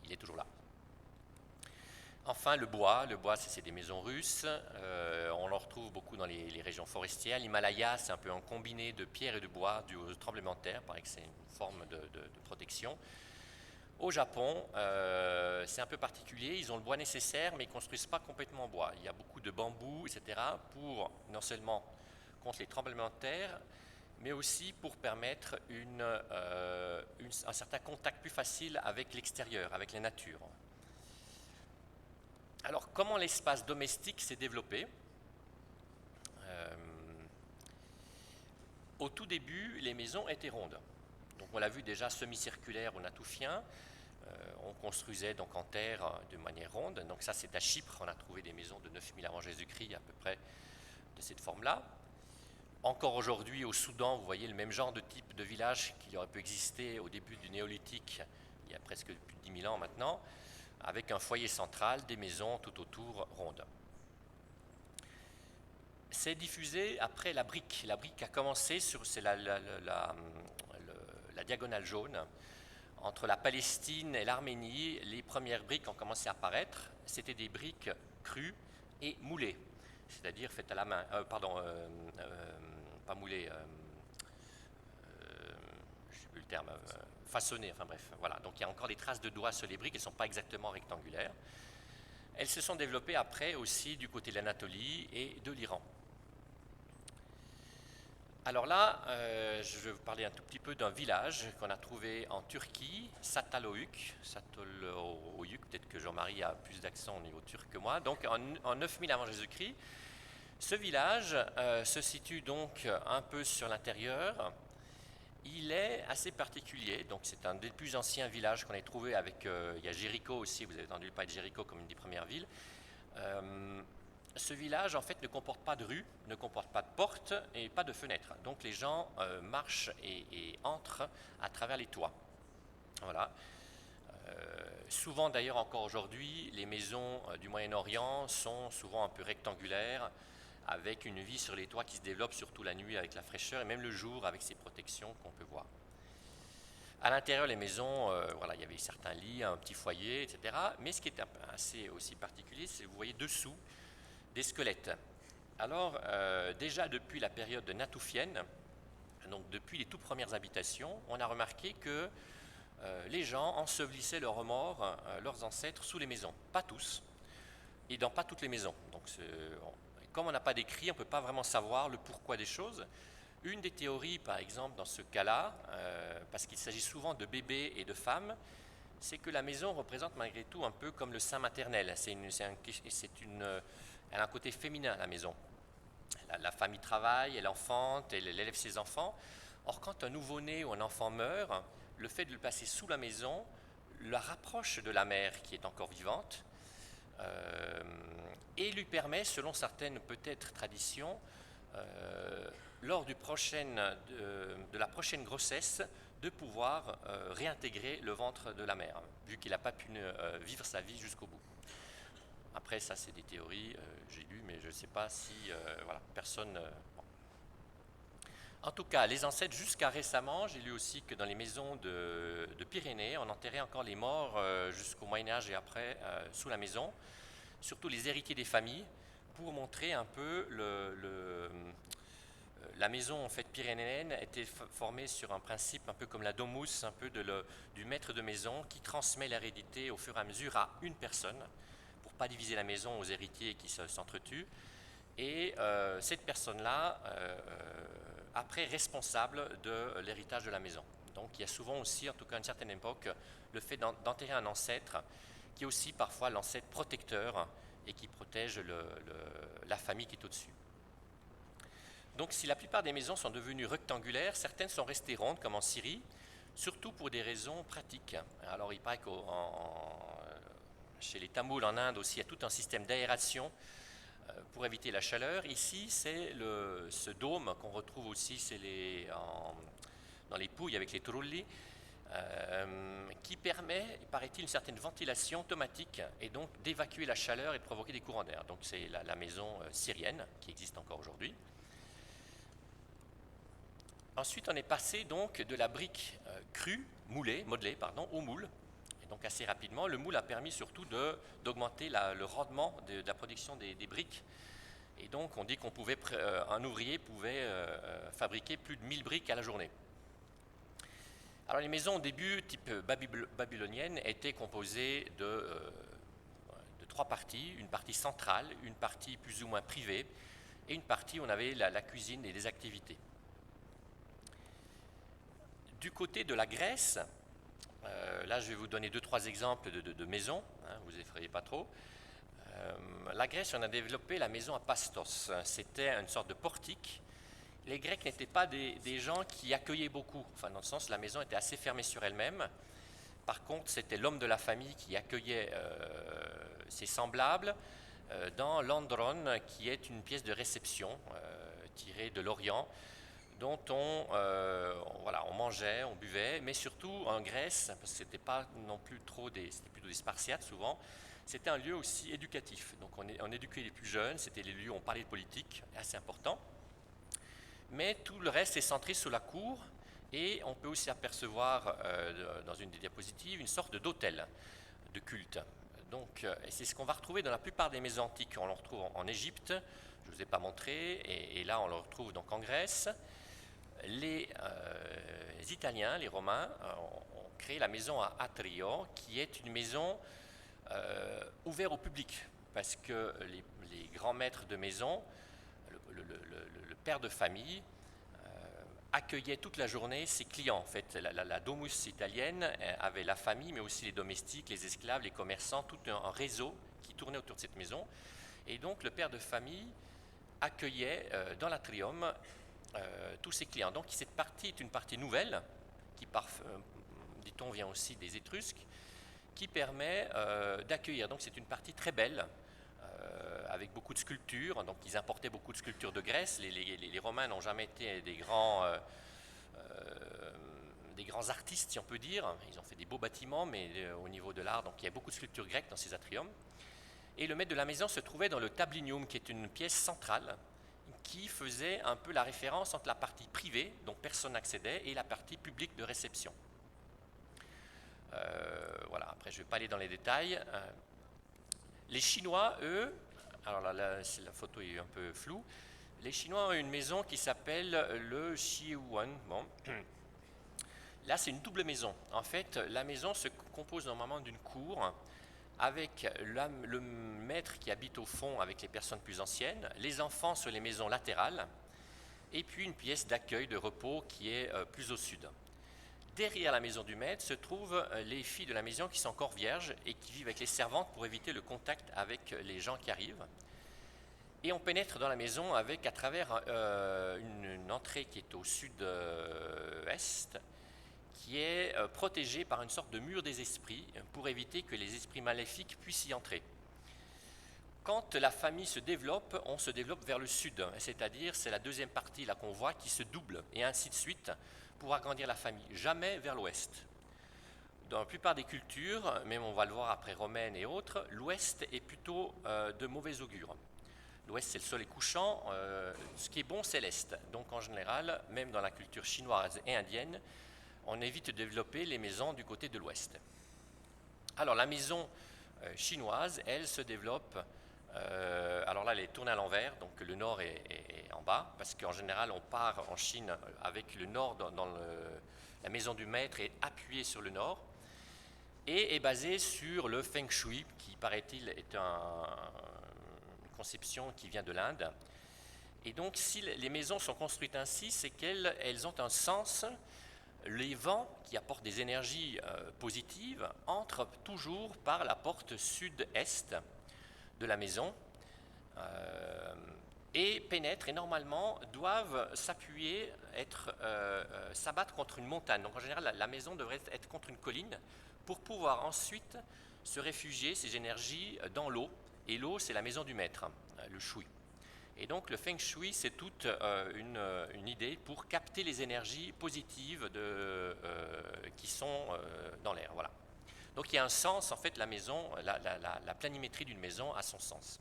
il est toujours là. Enfin, le bois, c'est des maisons russes. On en retrouve beaucoup dans les régions forestières. L'Himalaya, c'est un peu un combiné de pierre et de bois dû aux tremblements de terre. Il paraît que c'est une forme de protection. Au Japon, c'est un peu particulier. Ils ont le bois nécessaire, mais ils ne construisent pas complètement en bois. Il y a beaucoup de bambous, etc., pour non seulement contre les tremblements de terre, mais aussi pour permettre un certain contact plus facile avec l'extérieur, avec la nature. Alors, comment l'espace domestique s'est développé? Au tout début, les maisons étaient rondes. Donc, on l'a vu déjà semi-circulaire ou natoufien. On construisait donc en terre de manière ronde. Donc ça, c'est à Chypre. On a trouvé des maisons de 9000 avant Jésus-Christ à peu près de cette forme-là. Encore aujourd'hui, au Soudan, vous voyez le même genre de type de village qui aurait pu exister au début du néolithique, il y a presque plus de 10 000 ans maintenant, avec un foyer central, des maisons tout autour rondes. C'est diffusé après la brique. La brique a commencé c'est la diagonale jaune. Entre la Palestine et l'Arménie, les premières briques ont commencé à apparaître. C'était des briques crues et moulées, c'est-à-dire faites à la main. Pas moulées, je ne sais plus le terme, façonnées, enfin bref. Voilà. Donc il y a encore des traces de doigts sur les briques, elles ne sont pas exactement rectangulaires. Elles se sont développées après aussi du côté de l'Anatolie et de l'Iran. Alors là, je vais vous parler un tout petit peu d'un village qu'on a trouvé en Turquie, Çatalhöyük, peut-être que Jean-Marie a plus d'accent au niveau turc que moi, donc en 9000 avant Jésus-Christ. Ce village se situe donc un peu sur l'intérieur. Il est assez particulier, donc c'est un des plus anciens villages qu'on ait trouvé avec, il y a Jéricho aussi, vous avez entendu parler de Jéricho comme une des premières villes. Ce village, en fait, ne comporte pas de rue, ne comporte pas de porte et pas de fenêtres. Donc les gens marchent et entrent à travers les toits. Voilà. Souvent, d'ailleurs, encore aujourd'hui, les maisons du Moyen-Orient sont souvent un peu rectangulaires, avec une vie sur les toits qui se développe surtout la nuit avec la fraîcheur et même le jour avec ces protections qu'on peut voir. À l'intérieur, les maisons, voilà, il y avait certains lits, un petit foyer, etc. Mais ce qui est assez aussi particulier, c'est que vous voyez dessous des squelettes. Alors, déjà depuis la période natoufienne, donc depuis les toutes premières habitations, on a remarqué que les gens ensevelissaient leurs morts, leurs ancêtres, sous les maisons. Pas tous, et dans pas toutes les maisons. Donc, comme on n'a pas d'écrit, on ne peut pas vraiment savoir le pourquoi des choses. Une des théories, par exemple, dans ce cas-là, parce qu'il s'agit souvent de bébés et de femmes, c'est que la maison représente malgré tout un peu comme le sein maternel. Elle a un côté féminin, la maison. La femme y travaille, elle enfante, elle élève ses enfants. Or, quand un nouveau-né ou un enfant meurt, le fait de le placer sous la maison la rapproche de la mère qui est encore vivante et lui permet, selon certaines peut-être traditions, lors de la prochaine grossesse, de pouvoir réintégrer le ventre de la mère, vu qu'il n'a pas pu vivre sa vie jusqu'au bout. Après, ça, c'est des théories, j'ai lu, mais je ne sais pas si... voilà, personne... Bon. En tout cas, les ancêtres, jusqu'à récemment, j'ai lu aussi que dans les maisons de Pyrénées, on enterrait encore les morts jusqu'au Moyen-Âge et après, sous la maison, surtout les héritiers des familles, pour montrer un peu La maison en fait pyrénéenne était formée sur un principe un peu comme la domus, un peu du maître de maison qui transmet l'hérédité au fur et à mesure à une personne pour ne pas diviser la maison aux héritiers qui s'entretuent. Et cette personne-là, après, responsable de l'héritage de la maison. Donc il y a souvent aussi, en tout cas à une certaine époque, le fait d'enterrer un ancêtre qui est aussi parfois l'ancêtre protecteur et qui protège la famille qui est au-dessus. Donc si la plupart des maisons sont devenues rectangulaires, certaines sont restées rondes comme en Syrie, surtout pour des raisons pratiques. Alors il paraît que chez les Tamouls en Inde aussi, il y a tout un système d'aération pour éviter la chaleur. Ici, c'est ce dôme qu'on retrouve aussi dans les Pouilles avec les trulli, qui permet, paraît-il, une certaine ventilation automatique et donc d'évacuer la chaleur et de provoquer des courants d'air. Donc c'est la maison syrienne qui existe encore aujourd'hui. Ensuite, on est passé donc de la brique crue, modelée, au moule. Et donc assez rapidement, le moule a permis surtout d'augmenter le rendement de la production des briques. Et donc on dit qu'un ouvrier pouvait fabriquer plus de 1000 briques à la journée. Alors les maisons au début, type babylonienne, étaient composées de 3 parties. Une partie centrale, une partie plus ou moins privée, et une partie où on avait la cuisine et des activités. Du côté de la Grèce, là je vais vous donner 2-3 exemples de maisons, vous effrayez pas trop. La Grèce, on a développé la maison à pastos. C'était une sorte de portique. Les Grecs n'étaient pas des gens qui accueillaient beaucoup, enfin dans le sens la maison était assez fermée sur elle-même. Par contre, c'était l'homme de la famille qui accueillait ses semblables dans l'andron, qui est une pièce de réception tirée de l'Orient, dont on mangeait, on buvait, mais surtout en Grèce, parce que c'était pas non plus c'était plutôt des Spartiates souvent. C'était un lieu aussi éducatif. Donc on éduquait les plus jeunes, c'était les lieux où on parlait de politique, assez important. Mais tout le reste est centré sur la cour et on peut aussi apercevoir dans une des diapositives une sorte d'hôtel de culte. Donc c'est ce qu'on va retrouver dans la plupart des maisons antiques. On le retrouve en Égypte, je ne vous ai pas montré, et là on le retrouve donc en Grèce. Les Italiens, les Romains, ont créé la maison à Atrio, qui est une maison ouverte au public, parce que les grands maîtres de maison, le père de famille, accueillait toute la journée ses clients. En fait, la domus italienne avait la famille, mais aussi les domestiques, les esclaves, les commerçants, tout un réseau qui tournait autour de cette maison. Et donc, le père de famille accueillait dans l'atrium tous ses clients. Donc, cette partie est une partie nouvelle, qui, dit-on, vient aussi des Étrusques, qui permet d'accueillir. Donc, c'est une partie très belle, avec beaucoup de sculptures. Donc ils importaient beaucoup de sculptures de Grèce. Les Romains n'ont jamais été des grands artistes, si on peut dire. Ils ont fait des beaux bâtiments, mais au niveau de l'art, donc il y a beaucoup de sculptures grecques dans ces atriums. Et le maître de la maison se trouvait dans le tablinium, qui est une pièce centrale qui faisait un peu la référence entre la partie privée, dont personne n'accédait, et la partie publique de réception. Voilà, après je ne vais pas aller dans les détails. Les Chinois, eux, alors là, la photo est un peu floue. Les Chinois ont une maison qui s'appelle le Xiuan. Bon. Là, c'est une double maison. En fait, la maison se compose normalement d'une cour avec le maître qui habite au fond avec les personnes plus anciennes, les enfants sur les maisons latérales, et puis une pièce d'accueil, de repos qui est plus au sud. Derrière la maison du maître se trouvent les filles de la maison qui sont encore vierges et qui vivent avec les servantes pour éviter le contact avec les gens qui arrivent. Et on pénètre dans la maison à travers une entrée qui est au sud-est, qui est protégée par une sorte de mur des esprits pour éviter que les esprits maléfiques puissent y entrer. Quand la famille se développe, on se développe vers le sud, c'est-à-dire c'est la deuxième partie là qu'on voit qui se double, et ainsi de suite, pour agrandir la famille, jamais vers l'ouest. Dans la plupart des cultures, même on va le voir après romaine et autres, l'ouest est plutôt de mauvais augure. L'ouest, c'est le soleil couchant, ce qui est bon, c'est l'est. Donc en général, même dans la culture chinoise et indienne, on évite de développer les maisons du côté de l'ouest. Alors la maison chinoise, elle se développe Alors là, elle est tournée à l'envers, donc le nord est en bas, parce qu'en général, on part en Chine avec le nord dans la maison du maître et appuyé sur le nord, et est basée sur le Feng Shui, qui, paraît-il, est une conception qui vient de l'Inde. Et donc, si les maisons sont construites ainsi, c'est qu'elles ont un sens. Les vents qui apportent des énergies positives entrent toujours par la porte sud-est de la maison et pénètrent et normalement doivent s'appuyer, s'abattre contre une montagne. Donc en général, la maison devrait être contre une colline pour pouvoir ensuite se réfugier, ces énergies, dans l'eau. Et l'eau, c'est la maison du maître, le shui. Et donc le Feng Shui, c'est toute une idée pour capter les énergies positives qui sont dans l'air. Voilà. Donc il y a un sens, en fait, la maison, la planimétrie d'une maison a son sens.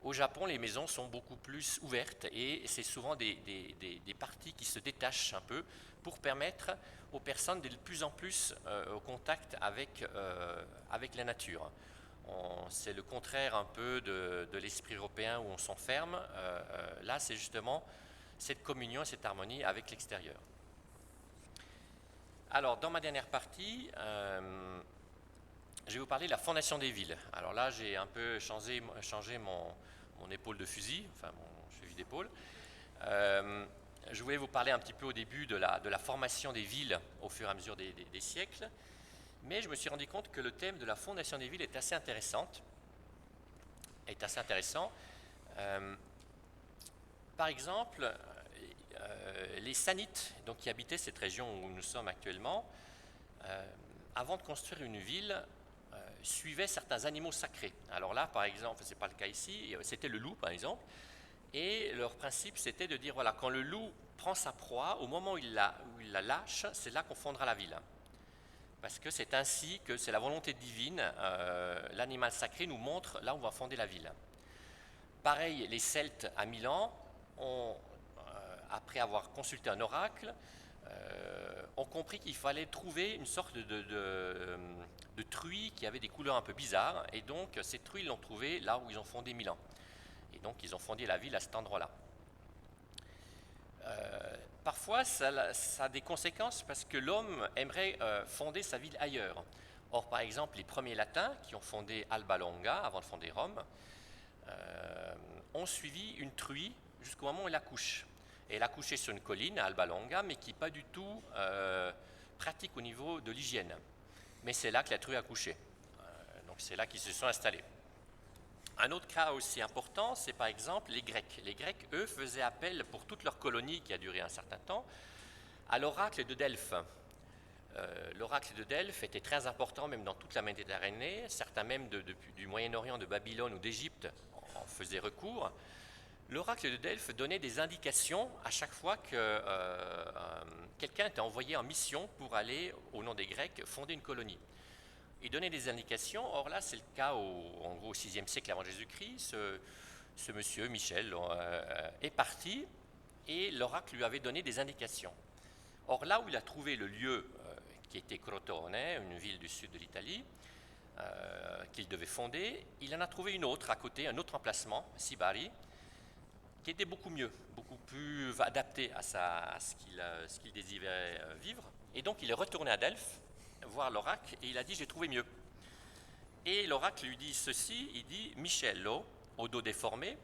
Au Japon, les maisons sont beaucoup plus ouvertes et c'est souvent des parties qui se détachent un peu pour permettre aux personnes d'être de plus en plus au contact avec la nature. C'est le contraire un peu de l'esprit européen où on s'enferme. Là, c'est justement cette communion, cette harmonie avec l'extérieur. Alors, dans ma dernière partie, je vais vous parler de la fondation des villes. Alors là, j'ai un peu changé mon épaule de fusil, enfin mon fusil d'épaule. Je voulais vous parler un petit peu au début de la formation des villes au fur et à mesure des siècles. Mais je me suis rendu compte que le thème de la fondation des villes est assez intéressant. Par exemple, les Sanites, donc, qui habitaient cette région où nous sommes actuellement, avant de construire une ville, suivaient certains animaux sacrés. Alors là, par exemple, ce n'est pas le cas ici, c'était le loup, par exemple. Et leur principe, c'était de dire, voilà, quand le loup prend sa proie, au moment où il la lâche, c'est là qu'on fondera la ville. Parce que c'est ainsi que c'est la volonté divine, l'animal sacré nous montre là où on va fonder la ville. Pareil, les Celtes à Milan, après avoir consulté un oracle, ont compris qu'il fallait trouver une sorte de truie qui avait des couleurs un peu bizarres, et donc ces truies l'ont trouvé là où ils ont fondé Milan. Et donc ils ont fondé la ville à cet endroit-là. Parfois, ça a des conséquences parce que l'homme aimerait fonder sa ville ailleurs. Or, par exemple, les premiers latins qui ont fondé Alba Longa, avant de fonder Rome, ont suivi une truie jusqu'au moment où elle accouche. Et elle a couché sur une colline à Alba Longa, mais qui n'est pas du tout pratique au niveau de l'hygiène. Mais c'est là que la truie a couché. Donc c'est là qu'ils se sont installés. Un autre cas aussi important, c'est par exemple les Grecs. Les Grecs, eux, faisaient appel pour toute leur colonie, qui a duré un certain temps, à l'oracle de Delphes. L'oracle de Delphes était très important, même dans toute la Méditerranée. Certains même du Moyen-Orient, de Babylone ou d'Égypte en faisaient recours. L'oracle de Delphes donnait des indications à chaque fois que quelqu'un était envoyé en mission pour aller, au nom des Grecs, fonder une colonie. Il donnait des indications. Or là, c'est le cas en gros au VIe siècle avant Jésus-Christ. Ce monsieur, Michel, est parti et l'oracle lui avait donné des indications. Or là où il a trouvé le lieu qui était Crotone, une ville du sud de l'Italie, qu'il devait fonder, il en a trouvé une autre à côté, un autre emplacement, Sibari, qui était beaucoup mieux, beaucoup plus adapté à ce qu'il désirait vivre. Et donc il est retourné à Delphes voir l'oracle et il a dit « j'ai trouvé mieux ». Et l'oracle lui dit ceci, il dit « Michello, au dos déformé,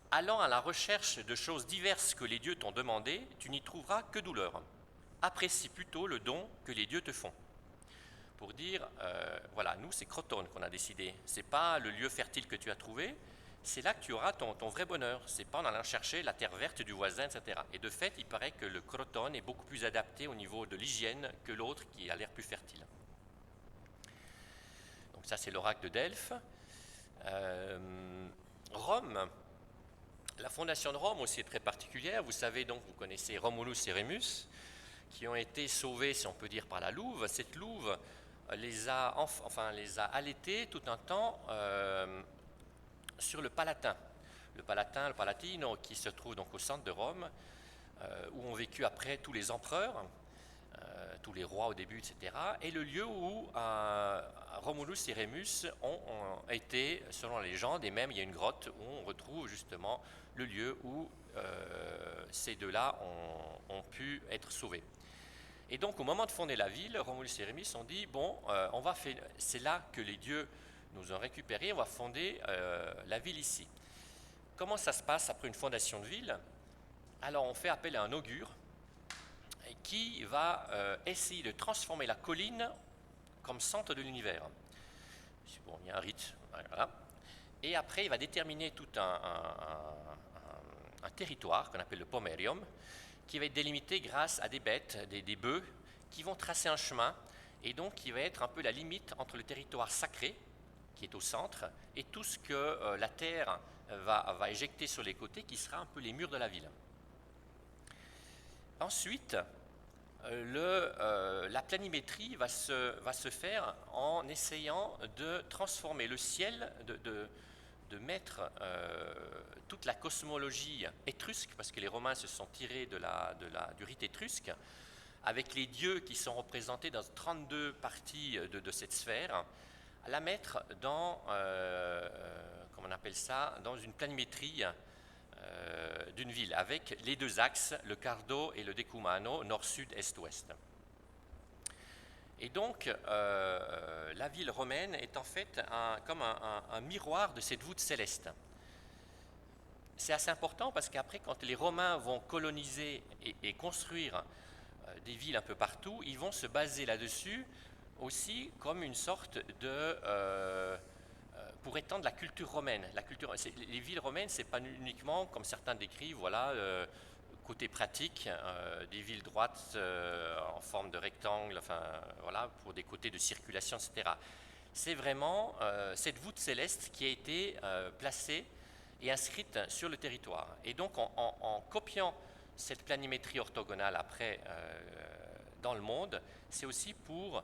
allant à la recherche de choses diverses que les dieux t'ont demandées, tu n'y trouveras que douleur. Apprécie plutôt le don que les dieux te font ». Pour dire, voilà, nous c'est Crotone qu'on a décidé, c'est pas le lieu fertile que tu as trouvé, c'est là que tu auras ton vrai bonheur, c'est pas en allant chercher la terre verte du voisin, etc. Et de fait, il paraît que le Crotone est beaucoup plus adapté au niveau de l'hygiène que l'autre qui a l'air plus fertile. Donc ça c'est l'oracle de Delphes. Rome, la fondation de Rome aussi est très particulière, vous savez donc, vous connaissez Romulus et Rémus, qui ont été sauvés, si on peut dire, par la louve. Cette louve les a allaités tout un temps sur le Palatin. Le Palatino, qui se trouve donc au centre de Rome, où ont vécu après tous les empereurs, tous les rois au début, etc. Et le lieu où, Romulus et Rémus ont été, selon la légende, et même il y a une grotte où on retrouve justement le lieu où ces deux-là ont pu être sauvés. Et donc au moment de fonder la ville, Romulus et Rémus ont dit, bon, c'est là que les dieux nous ont récupérés, on va fonder la ville ici. Comment ça se passe après une fondation de ville? Alors on fait appel à un augure qui va essayer de transformer la colline comme centre de l'univers. Bon, il y a un rite, voilà. Et après il va déterminer tout un territoire qu'on appelle le pomerium, qui va être délimité grâce à des bêtes, des bœufs, qui vont tracer un chemin, et donc qui va être un peu la limite entre le territoire sacré, qui est au centre, et tout ce que la terre va éjecter sur les côtés, qui sera un peu les murs de la ville. Ensuite, la planimétrie va se faire en essayant de transformer le ciel, de mettre toute la cosmologie étrusque, parce que les Romains se sont tirés du rite étrusque, avec les dieux qui sont représentés dans 32 parties de cette sphère, à la mettre dans, comment on appelle ça, dans une planimétrie d'une ville, avec les deux axes, le Cardo et le Decumano, nord, sud, est, ouest. Et donc, la ville romaine est en fait comme un miroir de cette voûte céleste. C'est assez important parce qu'après, quand les Romains vont coloniser et construire des villes un peu partout, ils vont se baser là-dessus aussi comme une sorte de... pour étendre la culture romaine. Les villes romaines, ce n'est pas uniquement, comme certains décrivent, voilà, côté pratique, des villes droites en forme de rectangle, enfin, voilà, pour des côtés de circulation, etc. C'est vraiment cette voûte céleste qui a été placée et inscrite sur le territoire. Et donc, en copiant cette planimétrie orthogonale après dans le monde, c'est aussi pour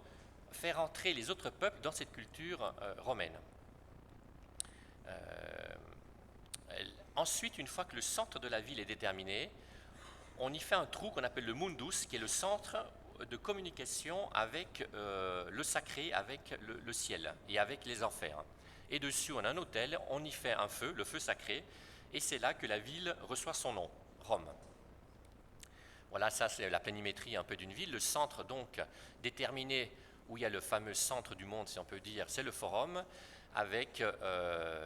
faire entrer les autres peuples dans cette culture romaine. Ensuite, une fois que le centre de la ville est déterminé, on y fait un trou qu'on appelle le mundus, qui est le centre de communication avec le sacré, avec le ciel et avec les enfers. Et dessus, on a un autel, on y fait un feu, le feu sacré, et c'est là que la ville reçoit son nom, Rome. Voilà, ça c'est la planimétrie un peu d'une ville. Le centre donc déterminé, où il y a le fameux centre du monde, si on peut dire, c'est le forum, avec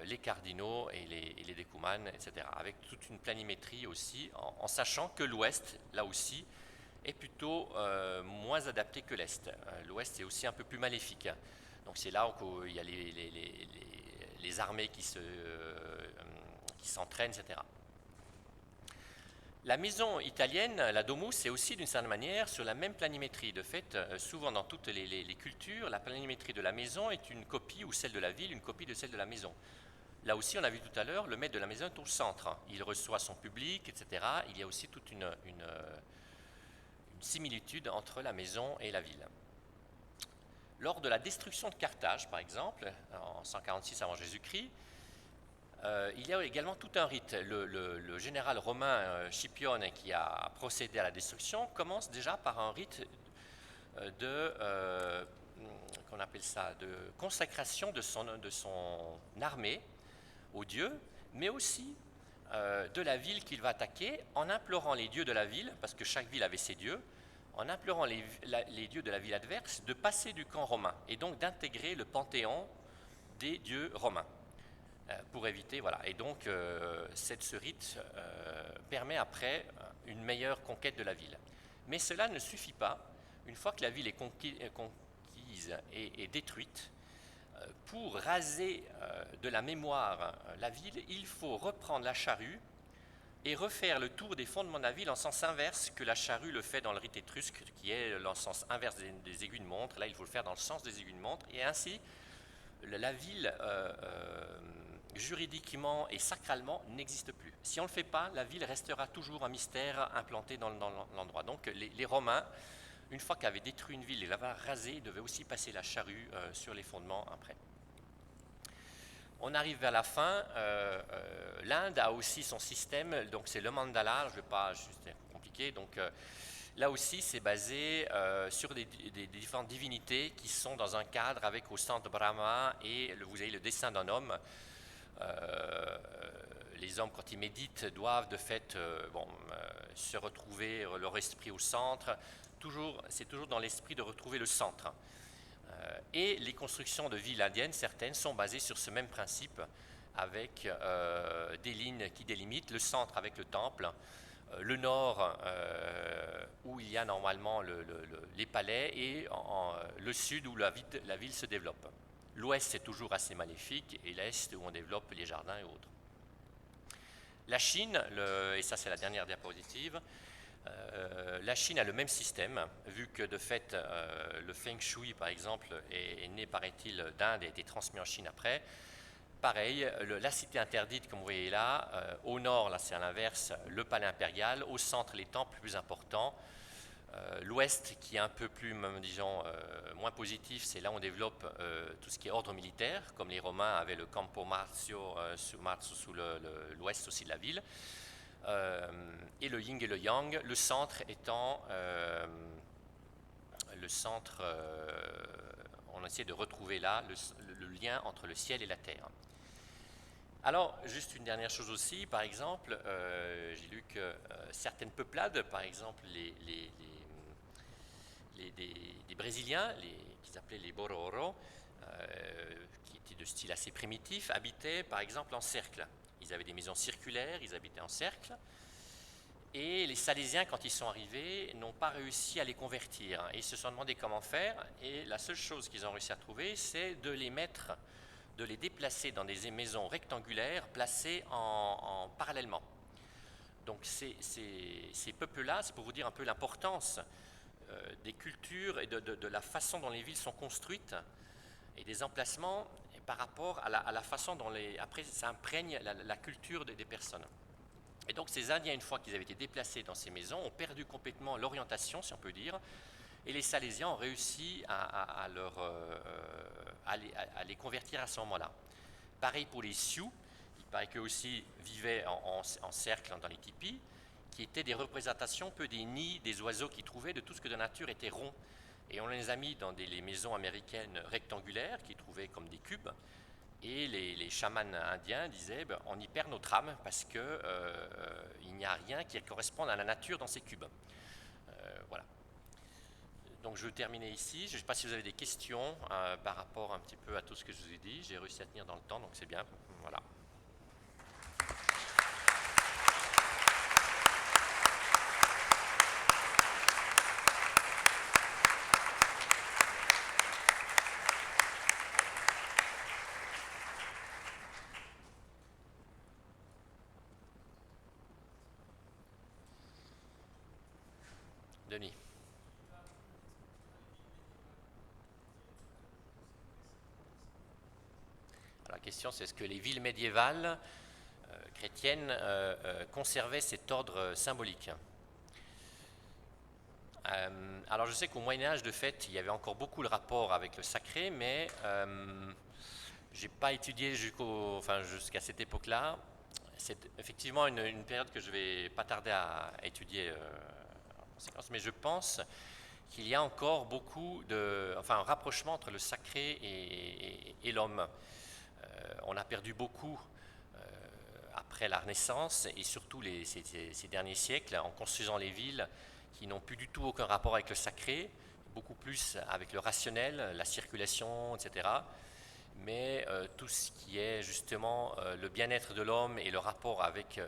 les cardinaux et les décumanes, etc. Avec toute une planimétrie aussi, en sachant que l'ouest, là aussi, est plutôt moins adapté que l'est. L'ouest est aussi un peu plus maléfique. Donc c'est là où il y a les armées qui s'entraînent, etc. La maison italienne, la domus, c'est aussi d'une certaine manière sur la même planimétrie. De fait, souvent dans toutes les cultures, la planimétrie de la maison est une copie, ou celle de la ville, une copie de celle de la maison. Là aussi, on a vu tout à l'heure, le maître de la maison est au centre. Il reçoit son public, etc. Il y a aussi toute une similitude entre la maison et la ville. Lors de la destruction de Carthage, par exemple, en 146 avant Jésus-Christ, il y a également tout un rite. Le général romain Scipione, qui a procédé à la destruction, commence déjà par un rite qu'on appelle ça, de consacration de son armée aux dieux, mais aussi de la ville qu'il va attaquer, en implorant les dieux de la ville, parce que chaque ville avait ses dieux, en implorant les dieux de la ville adverse de passer du camp romain, et donc d'intégrer le panthéon des dieux romains. Pour éviter, voilà. Et donc, ce rite permet après une meilleure conquête de la ville. Mais cela ne suffit pas. Une fois que la ville est conquise et détruite, pour raser de la mémoire la ville, il faut reprendre la charrue et refaire le tour des fondements de la ville en sens inverse que la charrue le fait dans le rite étrusque, qui est le sens inverse des aiguilles de montre. Là, il faut le faire dans le sens des aiguilles de montre. Et ainsi, la ville... juridiquement et sacralement n'existe plus. Si on ne le fait pas, la ville restera toujours un mystère implanté dans l'endroit. Donc les Romains, une fois qu'ils avaient détruit une ville et l'avaient rasée, devaient aussi passer la charrue sur les fondements après. On arrive vers la fin. L'Inde a aussi son système, donc c'est le mandala, je ne vais pas, c'est compliqué, donc Là aussi, c'est basé sur des différentes divinités qui sont dans un cadre avec au centre Brahma et vous avez le dessin d'un homme. Les hommes, quand ils méditent, doivent de fait se retrouver leur esprit au centre. C'est toujours dans l'esprit de retrouver le centre. Et les constructions de villes indiennes, certaines, sont basées sur ce même principe, avec des lignes qui délimitent le centre avec le temple, le nord où il y a normalement les palais et le sud où la ville se développe. L'ouest c'est toujours assez maléfique et l'est où on développe les jardins et autres. La Chine, et ça c'est la dernière diapositive, la Chine a le même système, vu que de fait le Feng Shui par exemple est né paraît-il d'Inde et a été transmis en Chine après. Pareil, la cité interdite, comme vous voyez là, au nord, là c'est à l'inverse, le palais impérial, au centre les temples plus importants, l'ouest qui est un peu plus, disons, moins positif, c'est là où on développe tout ce qui est ordre militaire, comme les Romains avaient le Campo Marzio sous l'ouest aussi de la ville, et le yin et le yang, le centre étant on essaie de retrouver là le lien entre le ciel et la terre. Alors, juste une dernière chose aussi, par exemple, j'ai lu que certaines peuplades, par exemple des Brésiliens, qu'ils appelaient les Bororo, qui étaient de style assez primitif, habitaient par exemple en cercle. Ils avaient des maisons circulaires, ils habitaient en cercle. Et les Salésiens, quand ils sont arrivés, n'ont pas réussi à les convertir. Et ils se sont demandé comment faire. Et la seule chose qu'ils ont réussi à trouver, c'est de les déplacer dans des maisons rectangulaires placées parallèlement. Donc ces peuples-là, c'est pour vous dire un peu l'importance des cultures et de la façon dont les villes sont construites et des emplacements et par rapport à la façon dont après ça imprègne la culture des personnes. Et donc ces Indiens, une fois qu'ils avaient été déplacés dans ces maisons, ont perdu complètement l'orientation, si on peut dire, et les Salésiens ont réussi à les convertir à ce moment-là. Pareil pour les Sioux, il paraît qu'eux aussi vivaient en cercle dans les tipis, qui étaient des représentations peu des nids des oiseaux qu'ils trouvaient de tout ce que de nature était rond. Et on les a mis dans les maisons américaines rectangulaires, qu'ils trouvaient comme des cubes. Et les chamans indiens disaient on y perd notre âme parce qu'il n'y a rien qui corresponde à la nature dans ces cubes. Voilà. Donc je vais terminer ici. Je ne sais pas si vous avez des questions par rapport un petit peu à tout ce que je vous ai dit. J'ai réussi à tenir dans le temps, donc c'est bien. Voilà. Denis. Alors, la question, c'est est-ce que les villes médiévales chrétiennes conservaient cet ordre symbolique? Alors, je sais qu'au Moyen-Âge, de fait, il y avait encore beaucoup le rapport avec le sacré, mais je n'ai pas étudié jusqu'à cette époque-là. C'est effectivement une période que je ne vais pas tarder à étudier en conséquence, mais je pense qu'il y a encore un rapprochement entre le sacré et l'homme. On a perdu beaucoup après la Renaissance et surtout ces derniers siècles en construisant les villes qui n'ont plus du tout aucun rapport avec le sacré, beaucoup plus avec le rationnel, la circulation, etc. Mais tout ce qui est justement le bien-être de l'homme et le rapport avec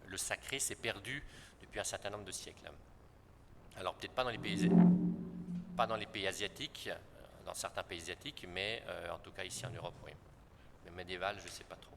le sacré s'est perdu depuis un certain nombre de siècles. Alors peut-être pas dans les pays asiatiques, dans certains pays asiatiques, mais en tout cas ici en Europe, oui. Mais médiéval, je ne sais pas trop.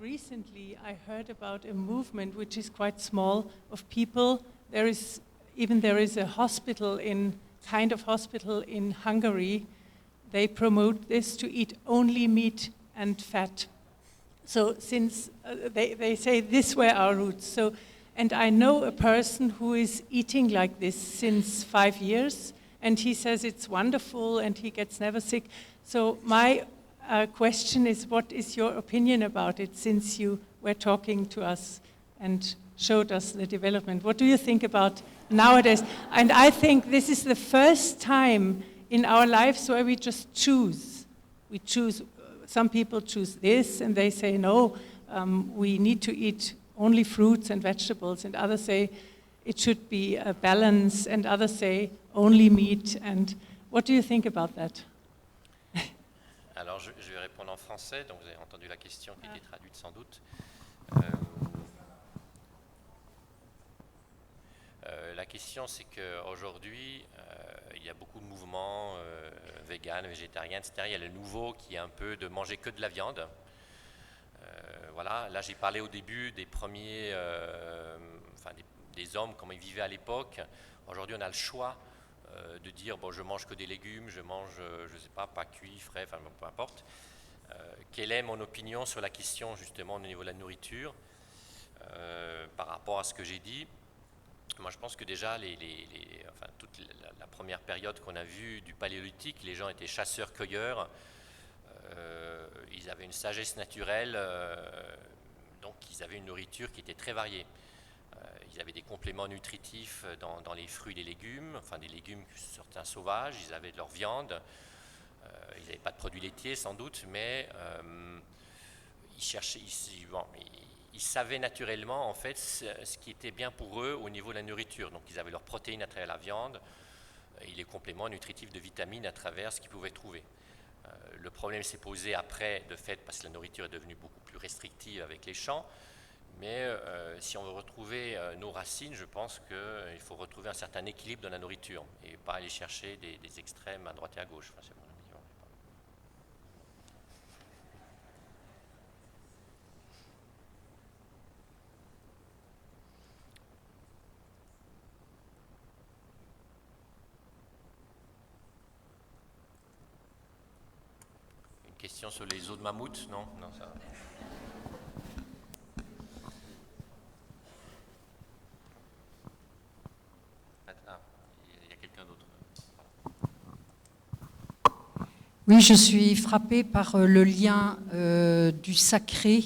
recently I heard about a movement which is quite small of people. There is a hospital kind of hospital in Hungary. They promote this to eat only meat and fat. So since they say these were our roots. So, and I know a person who is eating like this since 5 years, and he says it's wonderful and he gets never sick. So my question is, what is your opinion about it, since you were talking to us and showed us the development? What do you think about nowadays? And I think this is the first time in our lives where we just choose. We choose. Some people choose this and they say, no, we need to eat only fruits and vegetables, and others say it should be a balance, and others say only meat. And what do you think about that? Alors je vais répondre en français, donc vous avez entendu la question qui était traduite sans doute. La question, c'est qu'aujourd'hui, il y a beaucoup de mouvements véganes, végétariens, etc. Il y a le nouveau qui est un peu de manger que de la viande. Voilà, là j'ai parlé au début des premiers, des hommes, comment ils vivaient à l'époque. Aujourd'hui, on a le choix de dire, bon, je mange que des légumes, je mange, je ne sais pas cuit, frais, enfin peu importe. Quelle est mon opinion sur la question justement au niveau de la nourriture par rapport à ce que j'ai dit? Moi, je pense que déjà, toute la première période qu'on a vue du paléolithique, les gens étaient chasseurs-cueilleurs, ils avaient une sagesse naturelle, donc ils avaient une nourriture qui était très variée. Ils avaient des compléments nutritifs dans les fruits et les légumes, enfin des légumes certains sauvages, ils avaient de leur viande, ils n'avaient pas de produits laitiers sans doute, mais ils cherchaient, ils savaient naturellement en fait ce qui était bien pour eux au niveau de la nourriture. Donc ils avaient leurs protéines à travers la viande et les compléments nutritifs de vitamines à travers ce qu'ils pouvaient trouver. Le problème s'est posé après, de fait, parce que la nourriture est devenue beaucoup plus restrictive avec les champs. Mais si on veut retrouver nos racines, je pense qu'il faut retrouver un certain équilibre dans la nourriture et pas aller chercher des extrêmes à droite et à gauche. Enfin, c'est mon opinion. Une question sur les os de mammouth? Non, non, ça. Oui, je suis frappée par le lien du sacré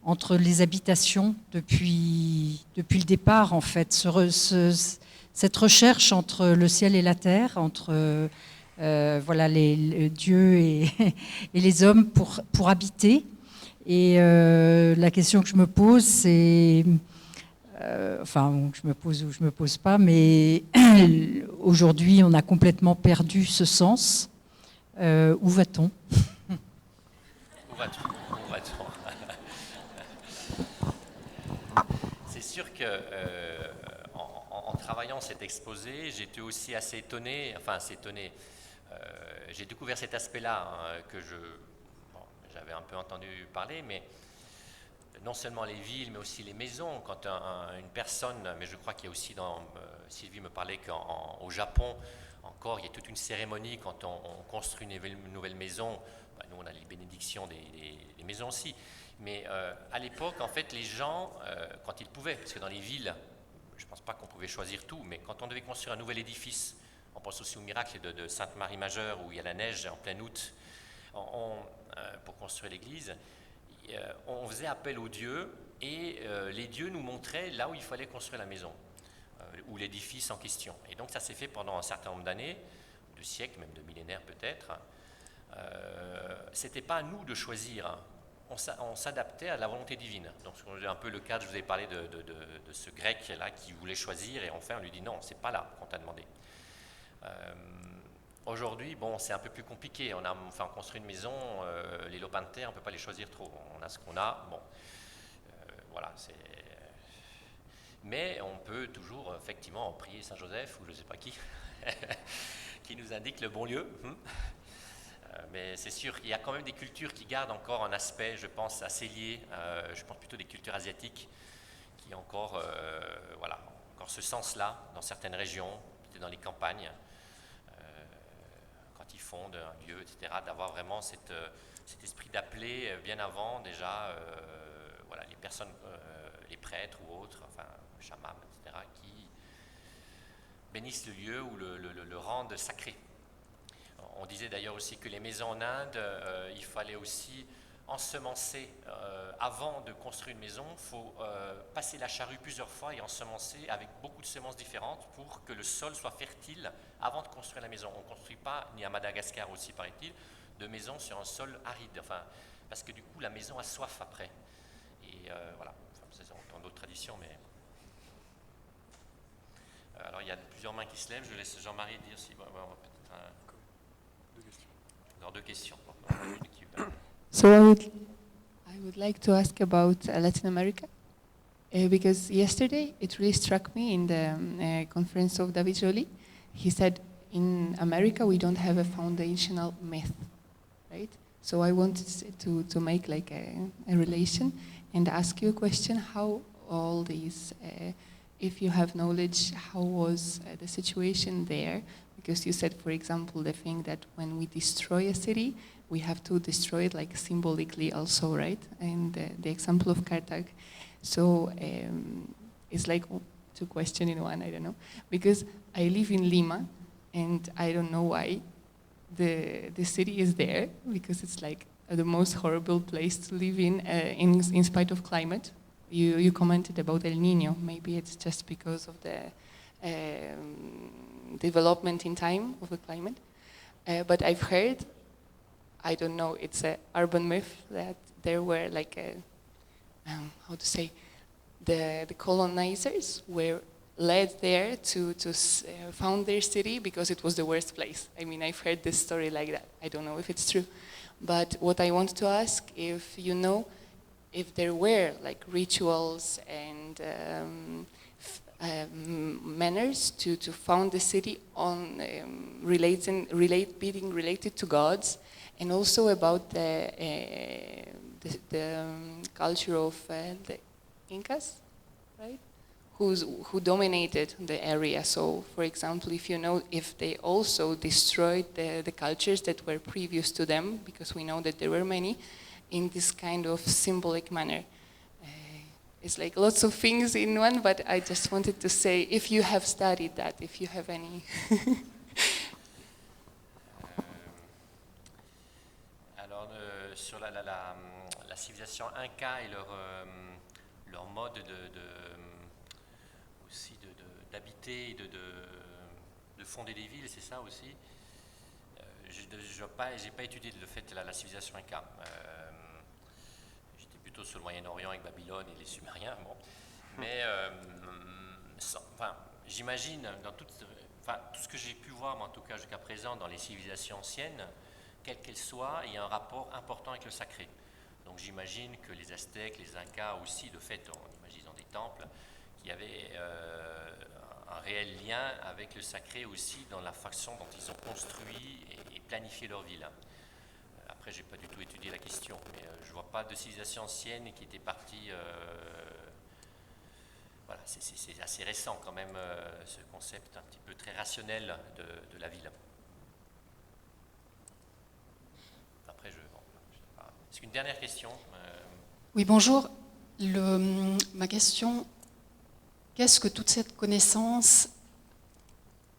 entre les habitations depuis le départ, en fait. Cette recherche entre le ciel et la terre, entre voilà, les dieux et les hommes pour habiter. Et la question que je me pose, c'est... enfin, je me pose ou je ne me pose pas, mais aujourd'hui, on a complètement perdu ce sens. Où va-t-on? Où va-t-on? C'est sûr que en travaillant cet exposé, j'étais aussi assez étonné, j'ai découvert cet aspect-là que j'avais un peu entendu parler, mais non seulement les villes, mais aussi les maisons. Quand une personne, mais je crois qu'il y a aussi Sylvie me parlait qu'au Japon, encore, il y a toute une cérémonie quand on construit une nouvelle maison. Nous, on a les bénédictions des maisons aussi. Mais à l'époque, en fait, les gens, quand ils pouvaient, parce que dans les villes, je ne pense pas qu'on pouvait choisir tout, mais quand on devait construire un nouvel édifice, on pense aussi au miracle de Sainte-Marie-Majeure, où il y a la neige en plein août, pour construire l'église, on faisait appel aux dieux, et les dieux nous montraient là où il fallait construire la maison, ou l'édifice en question. Et donc ça s'est fait pendant un certain nombre d'années, de siècles, même de millénaires peut-être. C'était pas à nous de choisir, on s'adaptait à la volonté divine. Donc c'est un peu le cas, je vous ai parlé de ce grec là qui voulait choisir, et enfin on lui dit non, c'est pas là qu'on t'a demandé. Aujourd'hui, bon, c'est un peu plus compliqué. On construit une maison, les lopins de terre, on ne peut pas les choisir trop. On a ce qu'on a. Bon, voilà. Mais on peut toujours, effectivement, prier Saint-Joseph ou je ne sais pas qui, qui nous indique le bon lieu. Mais c'est sûr qu'il y a quand même des cultures qui gardent encore un aspect, je pense, assez lié. Je pense plutôt des cultures asiatiques qui ont encore, voilà, encore ce sens-là dans certaines régions, peut-être dans les campagnes, quand ils fondent un lieu, etc., d'avoir vraiment cet esprit d'appeler bien avant déjà voilà, les personnes, les prêtres ou autres, enfin, chamans, etc., qui bénissent le lieu ou le rendent sacré. On disait d'ailleurs aussi que les maisons en Inde, il fallait aussi ensemencer. Avant de construire une maison, il faut passer la charrue plusieurs fois et ensemencer avec beaucoup de semences différentes pour que le sol soit fertile avant de construire la maison. On ne construit pas, ni à Madagascar aussi paraît-il, de maison sur un sol aride, enfin, parce que du coup la maison a soif après. Et voilà, enfin, c'est dans d'autres traditions, mais... alors il y a plusieurs mains qui se lèvent, je laisse Jean-Marie dire si... Bon, deux questions. So I would like to ask about Latin America, because yesterday it really struck me in the conference of David Joly. He said in America we don't have a foundational myth, right? So I wanted to make like a relation and ask you a question: how all these, if you have knowledge, how was the situation there? Because you said, for example, the thing that when we destroy a city, we have to destroy it like symbolically also, right? And the example of Carthage. So it's like two questions in one, I don't know. Because I live in Lima, and I don't know why the city is there, because it's like the most horrible place to live in spite of climate. You commented about El Nino. Maybe it's just because of the development in time of the climate. But I've heard, I don't know, it's an urban myth that there were like how to say, the colonizers were led there to found their city because it was the worst place. I mean, I've heard this story like that. I don't know if it's true. But what I want to ask, if you know, if there were like rituals and manners to found the city on being related to gods, and also about the culture of the Incas, right? Who dominated the area. So, for example, if you know if they also destroyed the cultures that were previous to them, because we know that there were many, in this kind of symbolic manner. It's like lots of things in one, but I just wanted to say, if you have studied that, if you have any... Alors, sur la civilisation Inca et leur mode aussi d'habiter et de fonder des villes, c'est ça aussi. Je n'ai pas étudié le fait de la civilisation Inca. J'étais plutôt sur le Moyen-Orient avec Babylone et les Sumériens. Bon. Mais j'imagine, dans tout ce que j'ai pu voir, en tout cas jusqu'à présent, dans les civilisations anciennes, quelles qu'elles soient, il y a un rapport important avec le sacré. Donc j'imagine que les Aztèques, les Incas aussi, de fait, on imagine dans des temples, qu'il y avait un réel lien avec le sacré aussi dans la façon dont ils ont construit et planifié leur ville. Après, je n'ai pas du tout étudié la question, mais je ne vois pas de civilisation ancienne qui était partie... voilà, c'est assez récent quand même, ce concept un petit peu très rationnel de la ville. Après, je sais pas. Est-ce qu'une dernière question Oui, bonjour. Ma question, qu'est-ce que toute cette connaissance...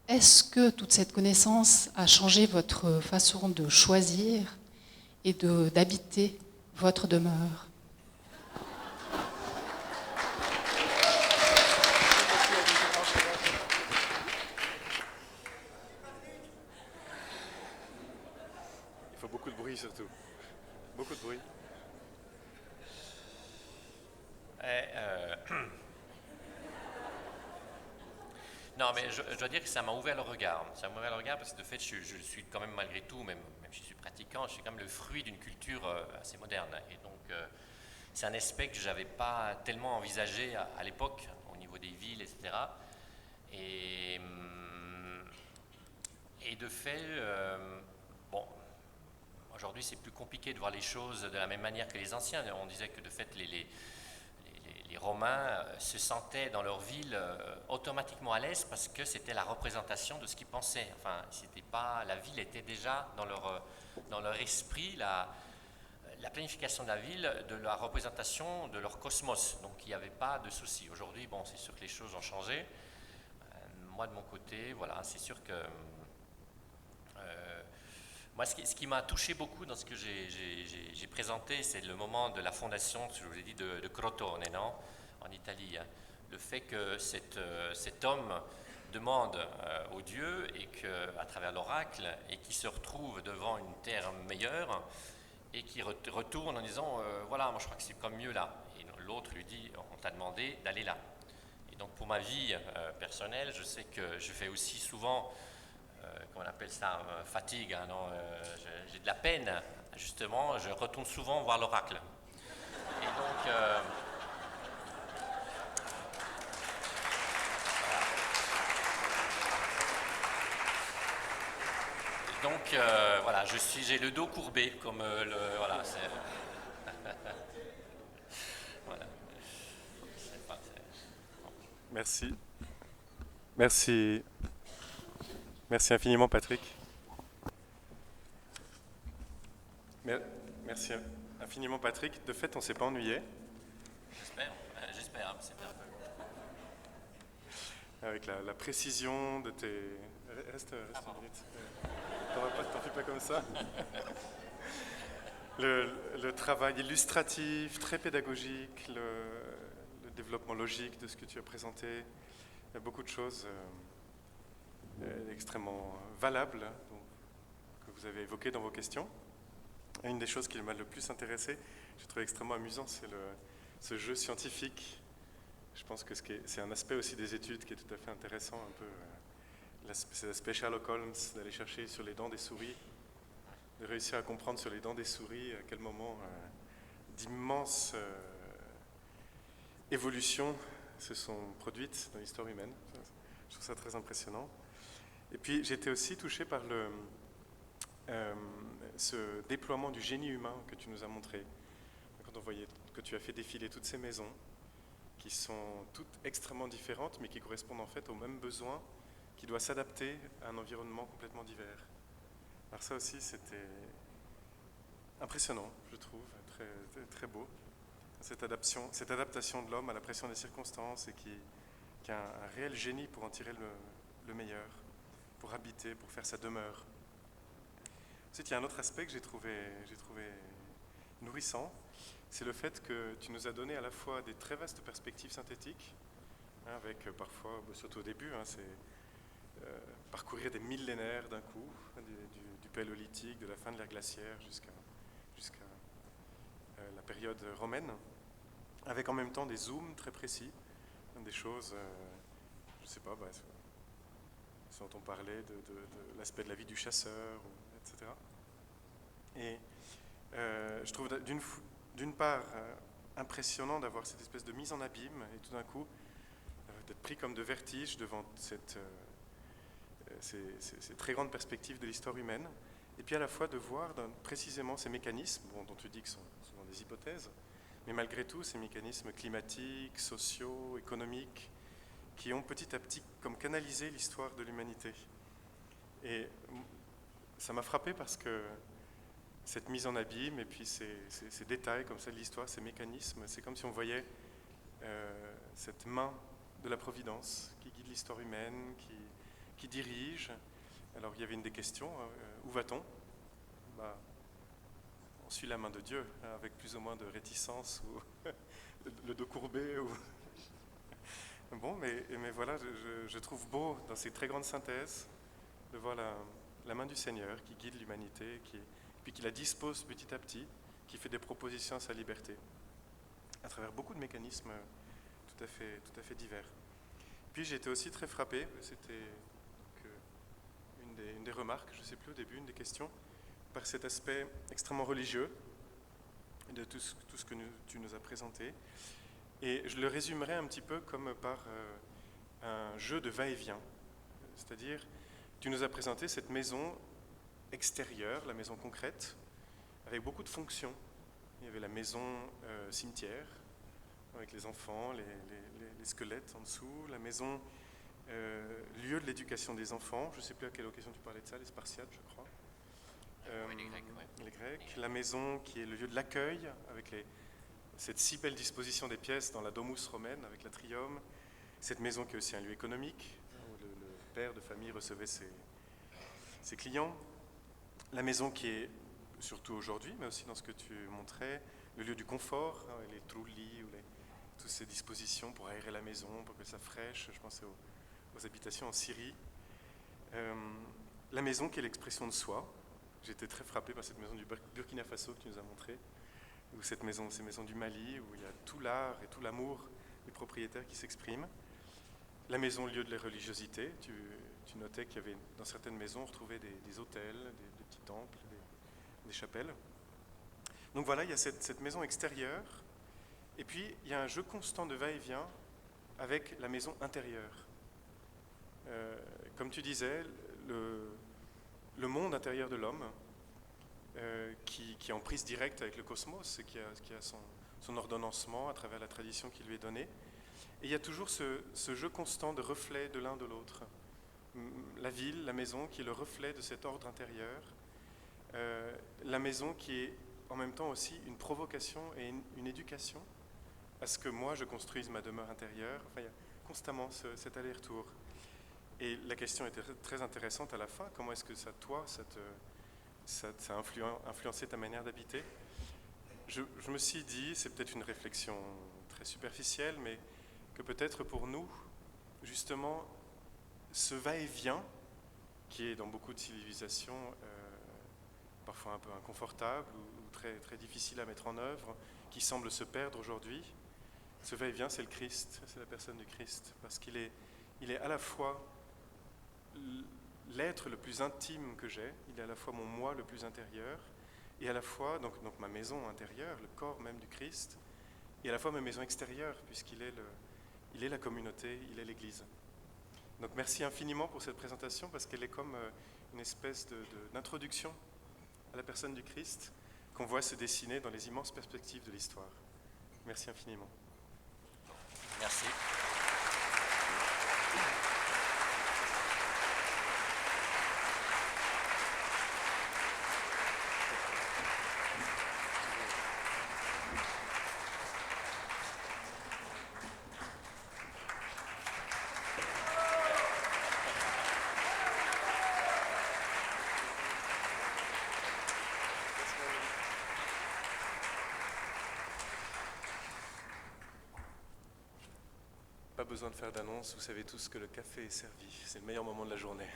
Est-ce que toute cette connaissance a changé votre façon de choisir et d'habiter votre demeure? Il faut beaucoup de bruit surtout. Beaucoup de bruit. Non, mais je dois dire que ça m'a ouvert le regard. Ça m'a ouvert le regard parce que de fait, je suis quand même malgré tout, même si je suis pratiquant, je suis quand même le fruit d'une culture assez moderne. Et donc, c'est un aspect que je n'avais pas tellement envisagé à l'époque, au niveau des villes, etc. Et de fait, bon, aujourd'hui, c'est plus compliqué de voir les choses de la même manière que les anciens. On disait que de fait, les Romains se sentaient dans leur ville automatiquement à l'aise parce que c'était la représentation de ce qu'ils pensaient. Enfin, c'était pas, la ville était déjà dans leur esprit, la planification de la ville, de la représentation de leur cosmos. Donc il n'y avait pas de souci. Aujourd'hui, bon, c'est sûr que les choses ont changé. Moi, de mon côté, voilà, c'est sûr que moi, ce qui m'a touché beaucoup dans ce que j'ai présenté, c'est le moment de la fondation, je vous ai dit, de Crotone, non, en Italie. Hein. Le fait que cet homme demande au Dieu et qu'à travers l'oracle, et qui se retrouve devant une terre meilleure, et qui retourne en disant voilà, moi je crois que c'est comme mieux là. Et l'autre lui dit on t'a demandé d'aller là. Et donc pour ma vie personnelle, je sais que je fais aussi souvent, comment on appelle ça, fatigue, hein, non, j'ai de la peine, justement, je retourne souvent voir l'oracle. Et donc. Donc voilà, j'ai le dos courbé comme voilà. Voilà. Merci infiniment, Patrick. Merci infiniment, Patrick. De fait, on ne s'est pas ennuyé. J'espère, c'était un peu. Avec la précision de tes. Reste une minute. T'en fais pas comme ça. Le travail illustratif, très pédagogique, le développement logique de ce que tu as présenté, il y a beaucoup de choses extrêmement valables que vous avez évoquées dans vos questions. Et une des choses qui m'a le plus intéressé, j'ai trouvé extrêmement amusant, c'est ce jeu scientifique. Je pense que c'est un aspect aussi des études qui est tout à fait intéressant, un peu c'est l'aspect Sherlock Holmes, d'aller chercher sur les dents des souris, de réussir à comprendre sur les dents des souris à quel moment d'immenses évolutions se sont produites dans l'histoire humaine. Je trouve ça très impressionnant. Et puis j'étais aussi touché par ce déploiement du génie humain que tu nous as montré. Quand on voyait que tu as fait défiler toutes ces maisons, qui sont toutes extrêmement différentes, mais qui correspondent en fait aux mêmes besoins, qui doit s'adapter à un environnement complètement divers. Alors ça aussi, c'était impressionnant, je trouve, très, très beau. Cette adaptation de l'homme à la pression des circonstances et qui a un réel génie pour en tirer le meilleur, pour habiter, pour faire sa demeure. Ensuite, il y a un autre aspect que j'ai trouvé nourrissant, c'est le fait que tu nous as donné à la fois des très vastes perspectives synthétiques, hein, avec parfois, surtout au début, hein, c'est parcourir des millénaires d'un coup, du paléolithique, de la fin de l'ère glaciaire jusqu'à la période romaine, avec en même temps des zooms très précis, des choses, je ne sais pas, ce dont on parlait de l'aspect de la vie du chasseur, etc. Et je trouve d'une part impressionnant d'avoir cette espèce de mise en abîme et tout d'un coup d'être pris comme de vertige devant ces très grandes perspectives de l'histoire humaine, et puis à la fois de voir précisément ces mécanismes, dont tu dis que sont souvent des hypothèses, mais malgré tout ces mécanismes climatiques, sociaux, économiques, qui ont petit à petit comme canalisé l'histoire de l'humanité. Et ça m'a frappé parce que cette mise en abîme et puis ces détails comme ça de l'histoire, ces mécanismes, c'est comme si on voyait cette main de la Providence qui guide l'histoire humaine, qui dirige. Alors il y avait une des questions, où va-t-on ? On suit la main de Dieu, hein, avec plus ou moins de réticence ou le dos courbé. Bon, mais voilà, je trouve beau dans ces très grandes synthèses de voir la main du Seigneur qui guide l'humanité, puis qui la dispose petit à petit, qui fait des propositions à sa liberté, à travers beaucoup de mécanismes tout à fait divers. Puis j'ai été aussi très frappé, c'était une des remarques, je ne sais plus au début, une des questions, par cet aspect extrêmement religieux de tout ce que tu nous as présenté. Et je le résumerai un petit peu comme par un jeu de va-et-vient. C'est-à-dire, tu nous as présenté cette maison extérieure, la maison concrète, avec beaucoup de fonctions. Il y avait la maison cimetière, avec les enfants, les squelettes en dessous, la maison lieu de l'éducation des enfants, je ne sais plus à quelle occasion tu parlais de ça, les Spartiates, je crois. Oui, les Grecs, ouais. Les Grecs. La maison qui est le lieu de l'accueil, avec cette si belle disposition des pièces dans la domus romaine, avec l'atrium. Cette maison qui est aussi un lieu économique, où le père de famille recevait ses clients. La maison qui est, surtout aujourd'hui, mais aussi dans ce que tu montrais, le lieu du confort, hein, les trulli, ou toutes ces dispositions pour aérer la maison, pour que ça fraîche. Je pensais aux habitations en Syrie. La maison qui est l'expression de soi. J'étais très frappé par cette maison du Burkina Faso que tu nous as montrée, ou ces maisons du Mali, où il y a tout l'art et tout l'amour des propriétaires qui s'expriment. La maison, lieu de la religiosité. Tu notais qu'il y avait, dans certaines maisons, on retrouvait des hôtels, des petits temples, des chapelles. Donc voilà, il y a cette maison extérieure. Et puis, il y a un jeu constant de va-et-vient avec la maison intérieure. Comme tu disais, le monde intérieur de l'homme, qui est en prise directe avec le cosmos et qui a son ordonnancement à travers la tradition qui lui est donnée. Et il y a toujours ce jeu constant de reflets de l'un de l'autre. La ville, la maison, qui est le reflet de cet ordre intérieur. La maison qui est en même temps aussi une provocation et une éducation à ce que moi je construise ma demeure intérieure. Enfin, il y a constamment cet aller-retour. Et la question était très intéressante à la fin. Comment est-ce que ça, toi, ça a influencé ta manière d'habiter? Je me suis dit, c'est peut-être une réflexion très superficielle, mais que peut-être pour nous, justement, ce va-et-vient, qui est dans beaucoup de civilisations parfois un peu inconfortable ou très, très difficile à mettre en œuvre, qui semble se perdre aujourd'hui, ce va-et-vient, c'est le Christ, c'est la personne du Christ, parce qu'il est à la fois l'être le plus intime que j'ai, il est à la fois mon moi le plus intérieur, et à la fois donc ma maison intérieure, le corps même du Christ, et à la fois ma maison extérieure, puisqu'il est la communauté, il est l'Église. Donc merci infiniment pour cette présentation, parce qu'elle est comme une espèce d'introduction à la personne du Christ qu'on voit se dessiner dans les immenses perspectives de l'histoire. Merci infiniment. Merci. Pas besoin de faire d'annonce, vous savez tous que le café est servi. C'est le meilleur moment de la journée.